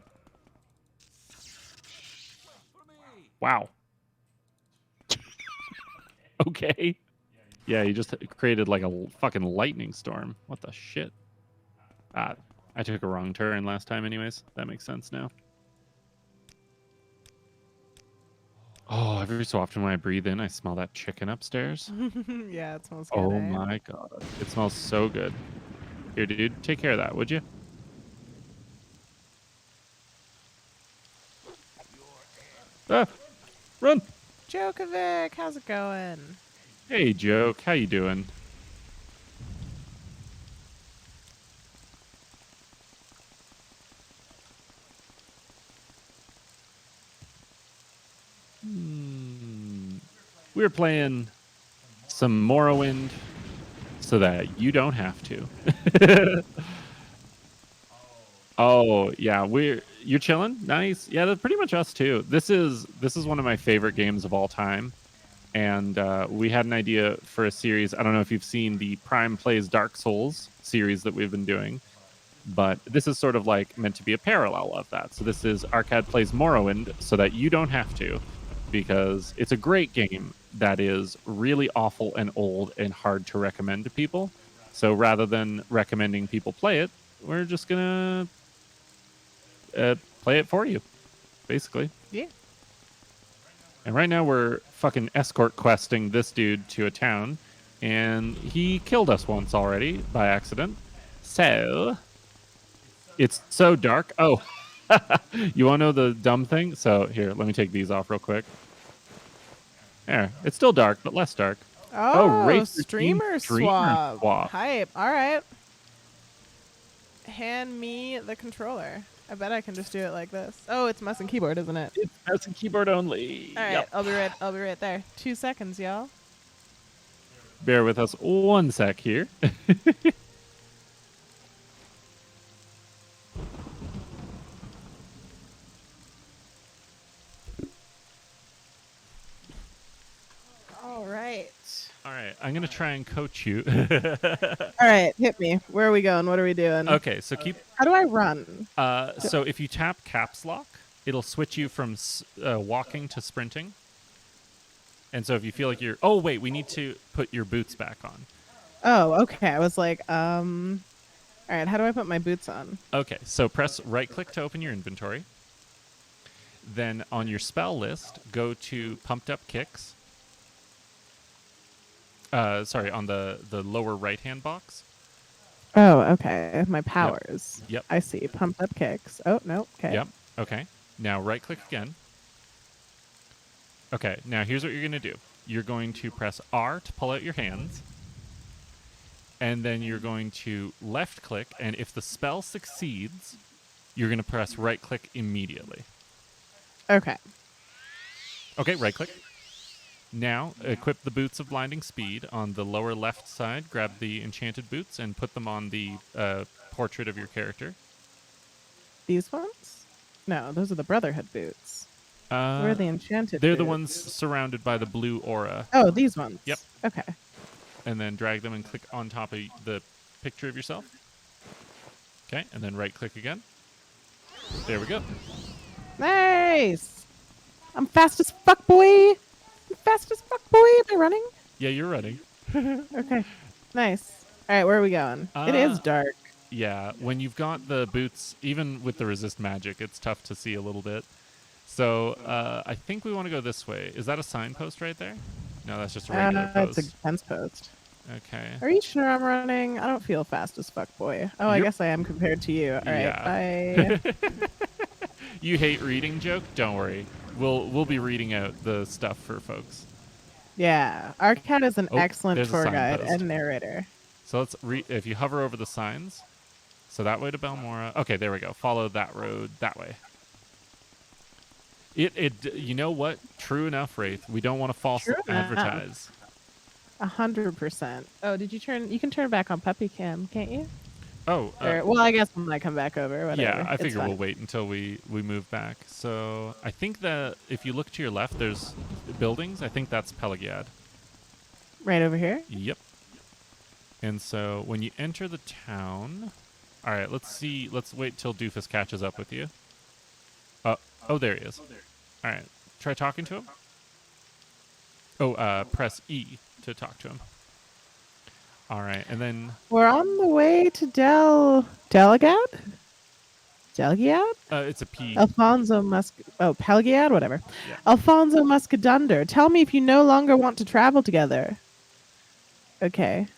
Wow. Okay. Yeah, you just created like a fucking lightning storm. What the shit? I took a wrong turn last time anyways. That makes sense now. Oh, every so often when I breathe in, I smell that chicken upstairs. Yeah, it smells good. Oh eh? my god. It smells so good. Here, dude, take care of that, would you? Ah! Run! Djokovic, how's it going? Hey, Joke, how you doing? We're playing some Morrowind so that you don't have to. Oh, yeah, you're chilling? Nice. Yeah, that's pretty much us too. This is one of my favorite games of all time. And we had an idea for a series. I don't know if you've seen the Prime Plays Dark Souls series that we've been doing, but this is sort of like meant to be a parallel of that. So this is Arcade Plays Morrowind so that you don't have to, because it's a great game that is really awful and old and hard to recommend to people. So rather than recommending people play it, we're just gonna play it for you, basically. Yeah. And right now we're fucking escort questing this dude to a town, and he killed us once already by accident. So it's so dark. Oh, you want to know the dumb thing? So here, let me take these off real quick. There, it's still dark, but less dark. Oh, Racer Team streamer Streamer swap. Swap. Hype. All right. Hand me the controller. I bet I can just do it like this. Oh, it's mouse and keyboard, isn't it? It's mouse and keyboard only. All right, Yep. I'll be right there. 2 seconds, y'all. Bear with us 1 sec here. All right. All right, I'm gonna try and coach you. All right, hit me. Where are we going? What are we doing? Okay, so keep. How do I run? So if you tap caps lock, it'll switch you from walking to sprinting. And so if you feel like you're, oh wait, we need to put your boots back on. Oh, okay. I was like, all right. How do I put my boots on? Okay, so press right click to open your inventory. Then on your spell list, go to pumped up kicks. Sorry, on the lower right hand box. Oh, okay. My powers. Yep. I see. Pumped up kicks. Oh, no. Okay. Yep. Okay. Now right click again. Okay, now here's what you're going to do. You're going to press R to pull out your hands. And then you're going to left click, and if the spell succeeds, you're going to press right click immediately. Okay. Okay, right click. Now, equip the boots of blinding speed on the lower left side. Grab the enchanted boots and put them on the portrait of your character. These ones? No, those are the Brotherhood boots. Where are the enchanted They're the boots? ones surrounded by the blue aura. Oh, these ones. Yep. Okay. And then drag them and click on top of the picture of yourself. Okay, and then right click again. There we go. Nice. I'm fast as fuck, boy. I'm fast as fuck, boy. Am I running? Yeah, you're running. Okay. Nice. All right, where are we going? It is dark. Yeah, when you've got the boots, even with the resist magic, it's tough to see a little bit. So I think we want to go this way. Is that a signpost right there? No, that's just a regular It's post. a fence post. Okay. Are you sure I'm running? I don't feel fast as fuck, boy. Oh, I You're- guess I am compared to you. All right, Yeah. bye. You hate reading joke? Don't worry. We'll be reading out the stuff for folks. Yeah, our cat is an Oh, excellent there's a tour guide signpost. and narrator. So let's if you hover over the signs. So that way to Balmora. Okay, there we go. Follow that road that way. You know what? True enough, Wraith. We don't want to false True enough. advertise. 100%. Oh, did you turn? You can turn back on puppy cam, can't you? Oh, Well, I guess when I come back over, whatever. yeah. I It's figure fine. we'll wait until we move back. So I think that if you look to your left, there's buildings. I think that's Pelagiad. Right over here. Yep. And so when you enter the town, all right. Let's see. Let's wait till Doofus catches up with you. Oh, there he is. All right. Try talking to him. Oh, press E to talk to him. All right, and then We're on the way to Delgad? Delgiad? it's a P. Alfonso Pelgiad? Whatever. Yeah. Alfonso Muscadunder. Tell me if you no longer want to travel together. Okay.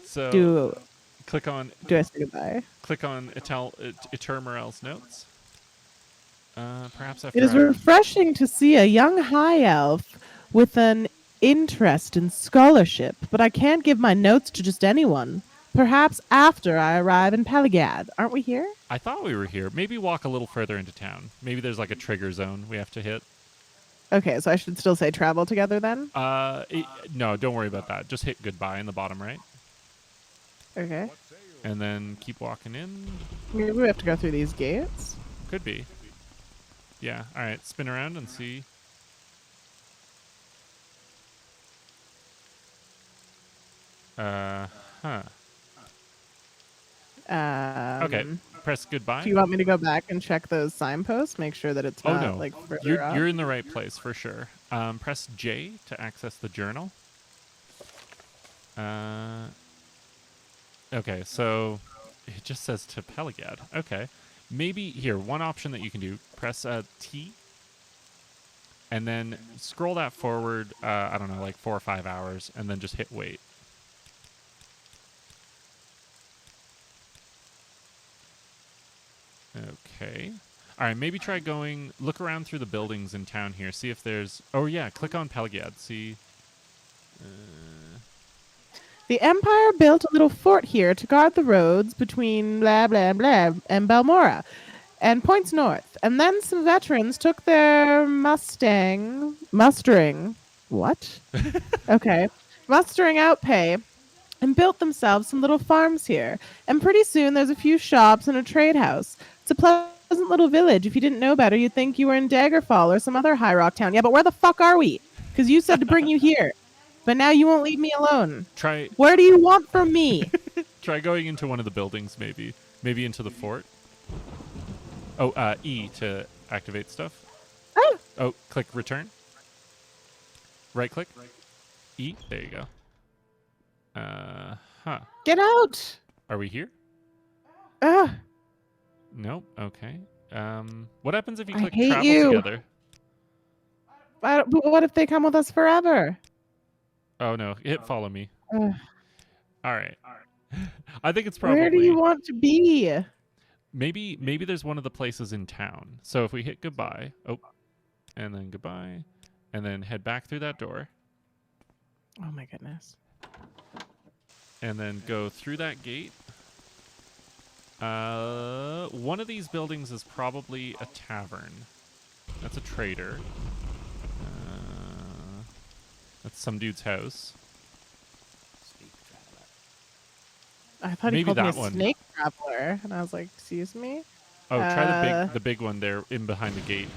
So click on Do I say goodbye? Itur Morel's notes. Perhaps after It is refreshing to see a young high elf with an interest in scholarship, but I can't give my notes to just anyone. Perhaps after I arrive in Pelagad. Aren't we here? I thought we were here. Maybe walk a little further into town. Maybe there's like a trigger zone we have to hit. Okay, so I should still say travel together then? No, don't worry about that. Just hit goodbye in the bottom right. Okay. And then keep walking in. Maybe we have to go through these gates. Could be. Yeah. All right. Spin around and see. Huh. Okay. Press goodbye. Do you want me to go back and check those signposts? Make sure that it's not no. like further up? You're in the right place for sure. Press J to access the journal. Okay, so it just says to Pelagad. Okay. Maybe here, one option that you can do, press T and then scroll that forward, I don't know, like 4 or 5 hours, and then just hit wait. Okay. All right, maybe try look around through the buildings in town here, see if there's, oh yeah, click on Pelagad, see. The Empire built a little fort here to guard the roads between blah, blah, blah and Balmora and points north. And then some veterans took their mustering. What? Okay. Mustering out pay and built themselves some little farms here. And pretty soon there's a few shops and a trade house. It's a pleasant little village. If you didn't know better, you'd think you were in Daggerfall or some other high rock town. Yeah, but where the fuck are we? Because you said to bring you here. But now you won't leave me alone. Where do you want from me? Try going into one of the buildings, maybe. Maybe into the fort. Oh, E to activate stuff. Oh. Oh, click return. Right click. E. There you go. Huh. Get out. Are we here? Nope. Okay. What happens if you I click hate travel you. together? But what if they come with us forever? Oh no! Hit follow me. Ugh. All right. I think it's probably. Where do you want to be? Maybe there's one of the places in town. So if we hit goodbye, and then goodbye, and then head back through that door, Oh my goodness. and then go through that gate. One of these buildings is probably a tavern. That's a trader. That's some dude's house. Speak, traveler. I thought he Maybe called me a that one. snake traveler, and I was like, "Excuse me." Oh, try the big one there in behind the gate.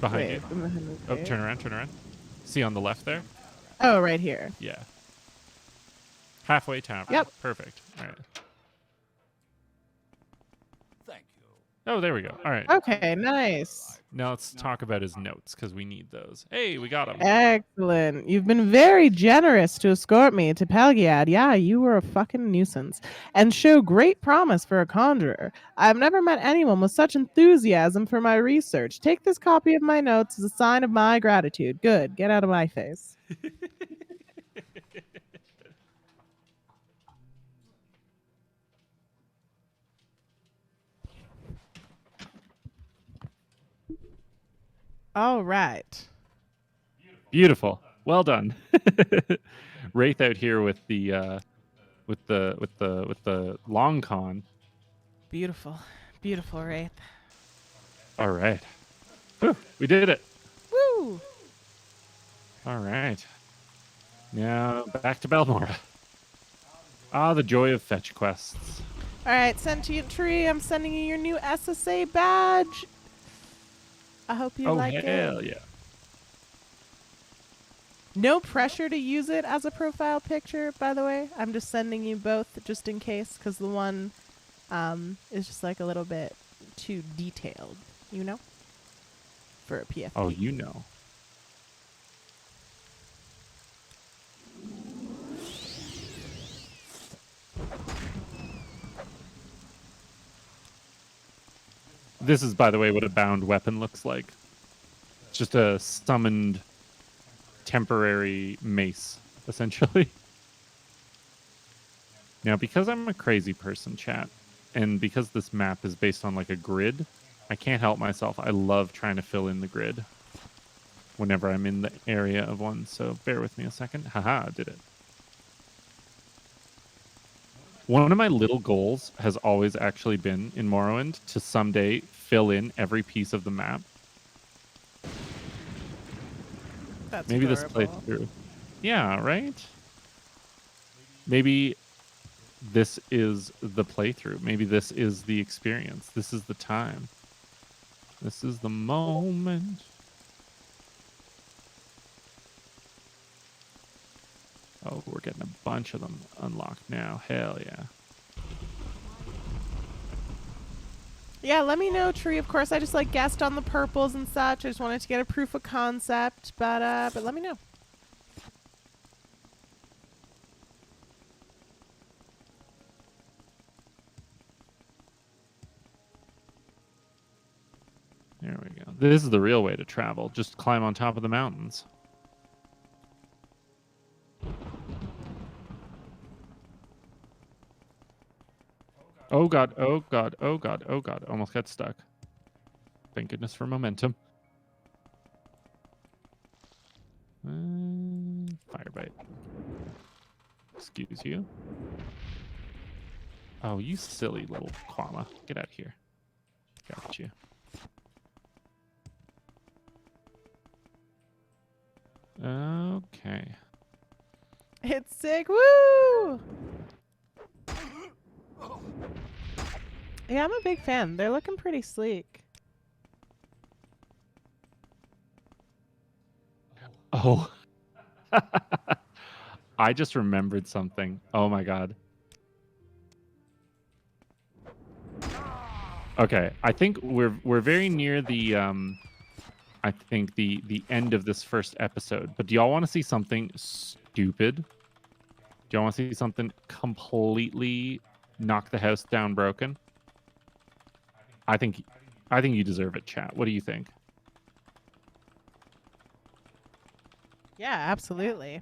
Behind Wait, you. behind the Oh, gate. turn around. See on the left there? Oh, right here. Yeah. Halfway tavern. Yep. Perfect. All right. Oh, there we go. All right. Okay, nice. Now let's talk about his notes because we need those. Hey, we got him. Excellent. You've been very generous to escort me to Pelgiad. Yeah, you were a fucking nuisance. And show great promise for a conjurer. I've never met anyone with such enthusiasm for my research. Take this copy of my notes as a sign of my gratitude. Good. Get out of my face. All right. Beautiful. Well done. Wraith out here with the long con. Beautiful. Beautiful, Wraith. All right. Whew, we did it. Woo! All right. Now back to Balmora. Ah, the joy of fetch quests. All right, sentient tree, I'm sending you your new SSA badge. I hope you like it. Hell yeah. No pressure to use it as a profile picture, by the way. I'm just sending you both just in case, because the one is just like a little bit too detailed, you know, for a PFP. Oh, you know. This is, by the way, what a bound weapon looks like. It's just a summoned temporary mace, essentially. Now, because I'm a crazy person, chat, and because this map is based on like a grid, I can't help myself. I love trying to fill in the grid whenever I'm in the area of one, so bear with me a second. Haha, did it. One of my little goals has always actually been in Morrowind to someday fill in every piece of the map. That's Maybe this adorable. playthrough. Yeah, right? Maybe this is the playthrough. Maybe this is the experience. This is the time. This is the moment. Oh, we're getting a bunch of them unlocked now. Hell yeah. Yeah, let me know, Tree. Of course, I just like guessed on the purples and such. I just wanted to get a proof of concept, but let me know. There we go. This is the real way to travel. Just climb on top of the mountains. Oh god, oh god, oh god, oh god. Almost got stuck. Thank goodness for momentum. Firebite. Excuse you. Oh, you silly little Kwama. Get out of here. Got you. Okay. It's sick. Woo! Yeah, I'm a big fan. They're looking pretty sleek. Oh. I just remembered something. Oh my god. Okay, I think we're very near the I think the end of this first episode. But do y'all want to see something stupid? Do y'all want to see something completely knock the house down broken? I think you deserve it, chat. What do you think? Yeah, absolutely.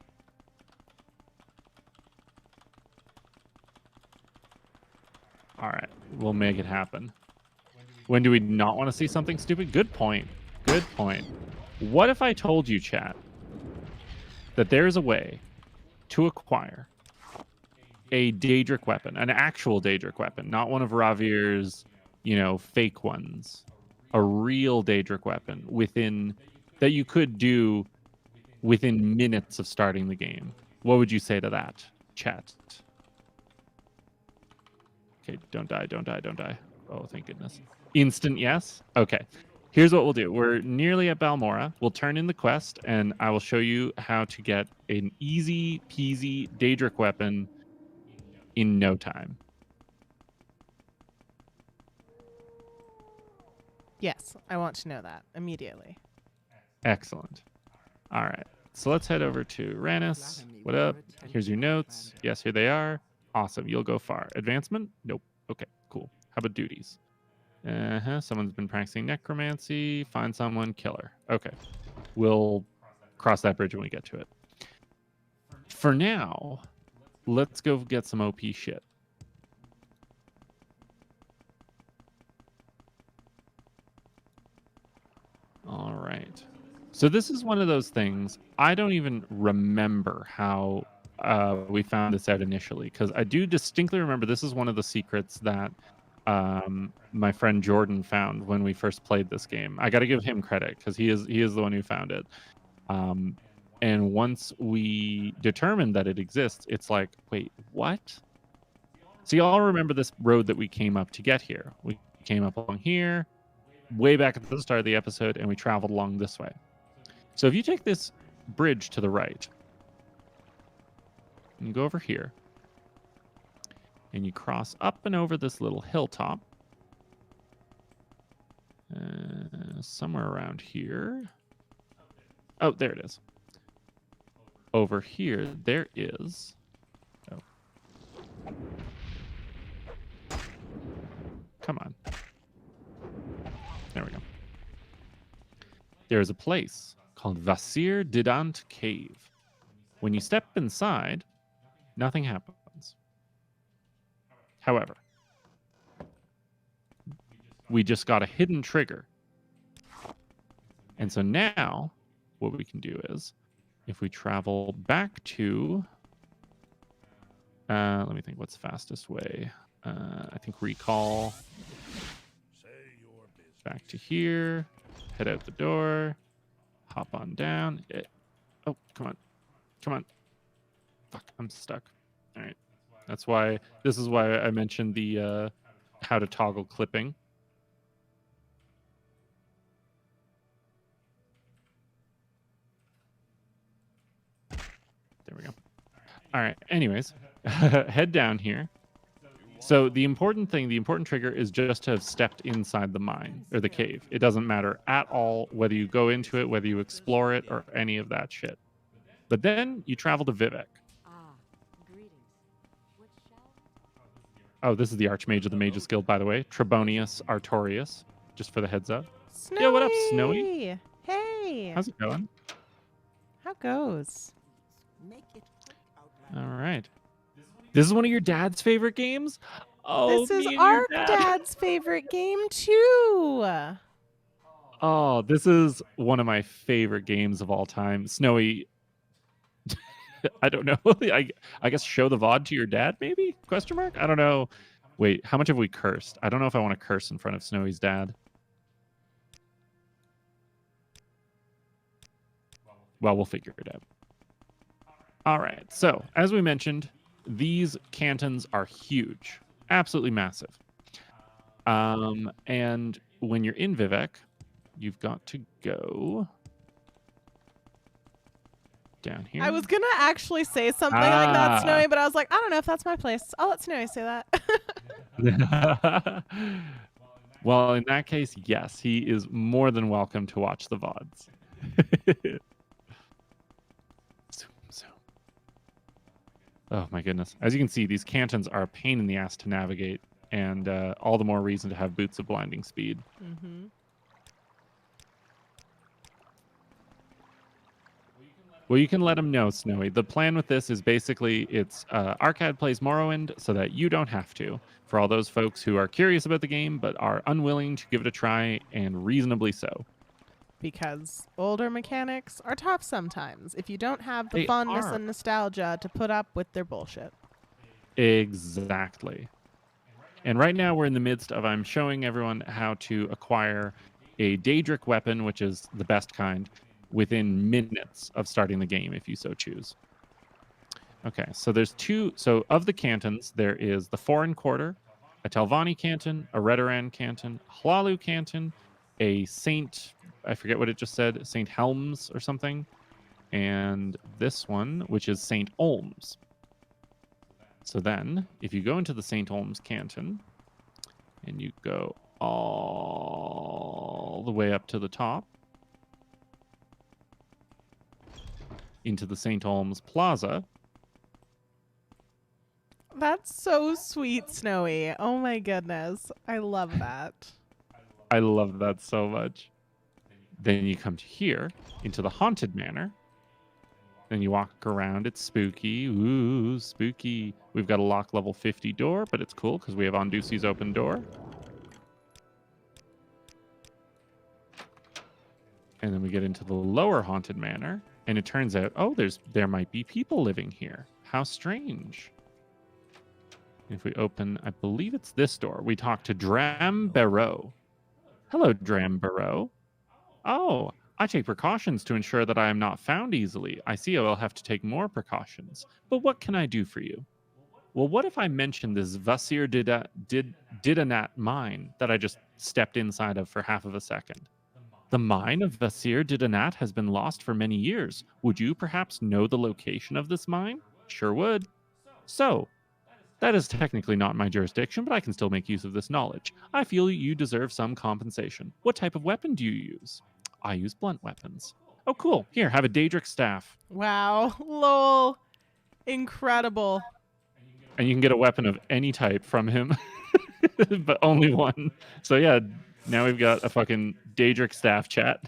All right, we'll make it happen. When do we not want to see something stupid? Good point. Good point. What if I told you, chat, that there is a way to acquire a Daedric weapon, an actual Daedric weapon, not one of Ravir's, fake ones, a real Daedric weapon that you could do within minutes of starting the game? What would you say to that, chat? Okay, don't die, don't die, don't die. Oh, thank goodness. Instant yes? Okay. Here's what we'll do. We're nearly at Balmora. We'll turn in the quest, and I will show you how to get an easy peasy Daedric weapon in no time. Yes, I want to know that immediately. Excellent. All right. So let's head over to Rannis. What up? Here's your notes. Yes, here they are. Awesome. You'll go far. Advancement? Nope. Okay, cool. How about duties? Someone's been practicing necromancy. Find someone, killer. Okay. We'll cross that bridge when we get to it. For now, let's go get some OP shit. All right. So this is one of those things, I don't even remember how we found this out initially, because I do distinctly remember this is one of the secrets that my friend Jordan found when we first played this game. I got to give him credit because he is the one who found it. And once we determined that it exists, it's like, wait, what? So you all remember this road that we came up to get here. We came up along here, way back at the start of the episode, and we traveled along this way. So if you take this bridge to the right, and you go over here, and you cross up and over this little hilltop, somewhere around here. Oh, there it is. Over here, there is... Oh. Come on. There we go. There is a place called Vasir Didant Cave. When you step inside, nothing happens. However, we just got a hidden trigger. And so now, what we can do is, if we travel back to... let me think, what's the fastest way? I think recall. Back to here. Head out the door. Hop on down. Oh, come on. Come on. Fuck, I'm stuck. All right. That's why, this is why I mentioned the how to toggle clipping. There we go. All right. Anyways, head down here. So the important thing, the important trigger is just to have stepped inside the mine or the cave. It doesn't matter at all whether you go into it, whether you explore it, or any of that shit. But then you travel to Vivek. Greetings. What shall Oh, this is the Archmage of the Mages Guild, by the way. Trebonius Artorius, just for the heads up. Snowy! Yeah, what up, Snowy? Hey! How's it going? How goes? Make it quick, Outlander. All right. This is one of your dad's favorite games? Oh, This is me and our your dad. dad's favorite game, too! Oh, this is one of my favorite games of all time. Snowy, I don't know. I guess show the VOD to your dad, maybe? Question mark? I don't know. Wait, how much have we cursed? I don't know if I want to curse in front of Snowy's dad. Well, we'll figure it out. All right. So, as we mentioned, these cantons are huge. Absolutely massive. And when you're in Vivek, you've got to go down here. I was gonna actually say something like that, Snowy, but I was like, I don't know if that's my place. I'll let Snowy say that. Well, in that case, yes, he is more than welcome to watch the VODs. Zoom, zoom. Oh my goodness. As you can see, these cantons are a pain in the ass to navigate, and all the more reason to have boots of blinding speed. Mm-hmm. Well, you can let them know, Snowy. The plan with this is basically it's Arcad plays Morrowind so that you don't have to. For all those folks who are curious about the game but are unwilling to give it a try, and reasonably so. Because older mechanics are tough sometimes if you don't have the They fondness are. and nostalgia to put up with their bullshit. Exactly. And right now we're in the midst of I'm showing everyone how to acquire a Daedric weapon, which is the best kind, within minutes of starting the game if you so choose. Okay, so there's two. So of the cantons, there is the Foreign Quarter, a Telvanni canton, a Redoran canton, Hlalu canton, a Saint, I forget what it just said, Saint Helms or something, and this one, which is Saint Olms. So then, if you go into the St. Olms Canton, and you go all all the way up to the top into the St. Olms Plaza. That's so sweet, Snowy. Oh my goodness. I love that. I love that so much. Then you come to here into the Haunted Manor. Then you walk around. It's spooky. Ooh, spooky. We've got a lock level 50 door, but it's cool because we have Ondusi's open door. And then we get into the lower Haunted Manor, and it turns out, oh, there might be people living here. How strange. If we open, I believe it's this door, we talk to Dram Barrow. Hello, Dram Barrow. Oh, I take precautions to ensure that I am not found easily. I see I will have to take more precautions. But what can I do for you? Well, what if I mention this Vasir Didanat mine that I just stepped inside of for half of a second? The mine of Vasir Didanat has been lost for many years. Would you perhaps know the location of this mine? Sure would. So, that is technically not my jurisdiction, but I can still make use of this knowledge. I feel you deserve some compensation. What type of weapon do you use? I use blunt weapons. Oh, cool. Here, have a Daedric staff. Wow. Lol. Incredible. And you can get a weapon of any type from him, but only one. So yeah, now we've got a fucking Daedric staff chat.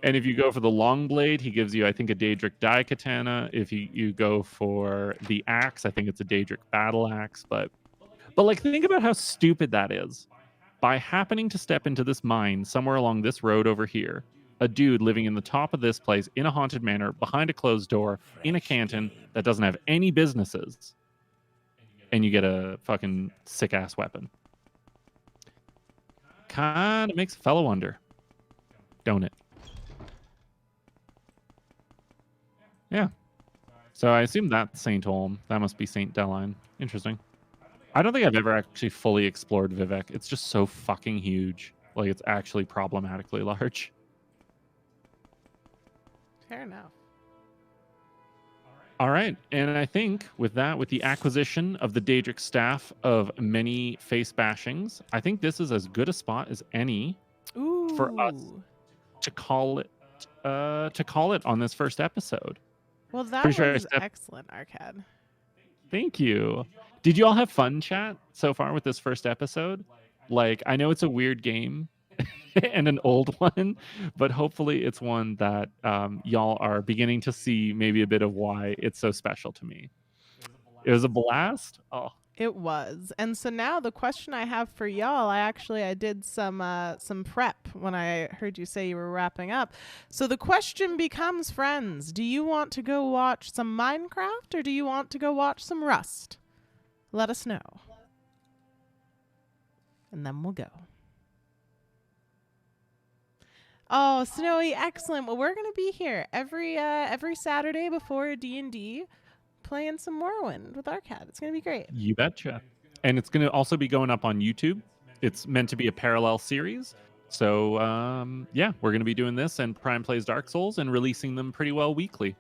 And if you go for the long blade, he gives you, I think, a Daedric dai katana. If you go for the axe, I think it's a Daedric battle axe. But like, think about how stupid that is. By happening to step into this mine somewhere along this road over here, a dude living in the top of this place in a haunted manor behind a closed door in a canton that doesn't have any businesses, and you get a fucking sick ass weapon. Kind of makes a fellow wonder, don't it? Yeah. So I assume that's St. Olm. That must be St. Deline. Interesting. I don't think I've ever actually fully explored Vivek. It's just so fucking huge. Like, it's actually problematically large. Fair enough. All right. And I think with that, with the acquisition of the Daedric staff of many face bashings, I think this is as good a spot as any Ooh. for us to call it on this first episode. Well, that Pretty sure I was stepped- excellent, Arcad. Thank you. Did you all have fun, chat, so far with this first episode? Like, I know it's a weird game and an old one, but hopefully it's one that y'all are beginning to see maybe a bit of why it's so special to me. It was a blast. Oh, It was. And so now the question I have for y'all, I did some prep when I heard you say you were wrapping up. So the question becomes, friends, do you want to go watch some Minecraft or do you want to go watch some Rust? Let us know. And then we'll go. Oh, Snowy, excellent. Well, we're going to be here every Saturday before D&D playing some Morrowind with Arcad. It's going to be great. you betcha. And it's going to also be going up on YouTube. It's meant to be a parallel series. So, yeah, we're going to be doing this and Prime Plays Dark Souls and releasing them pretty well weekly.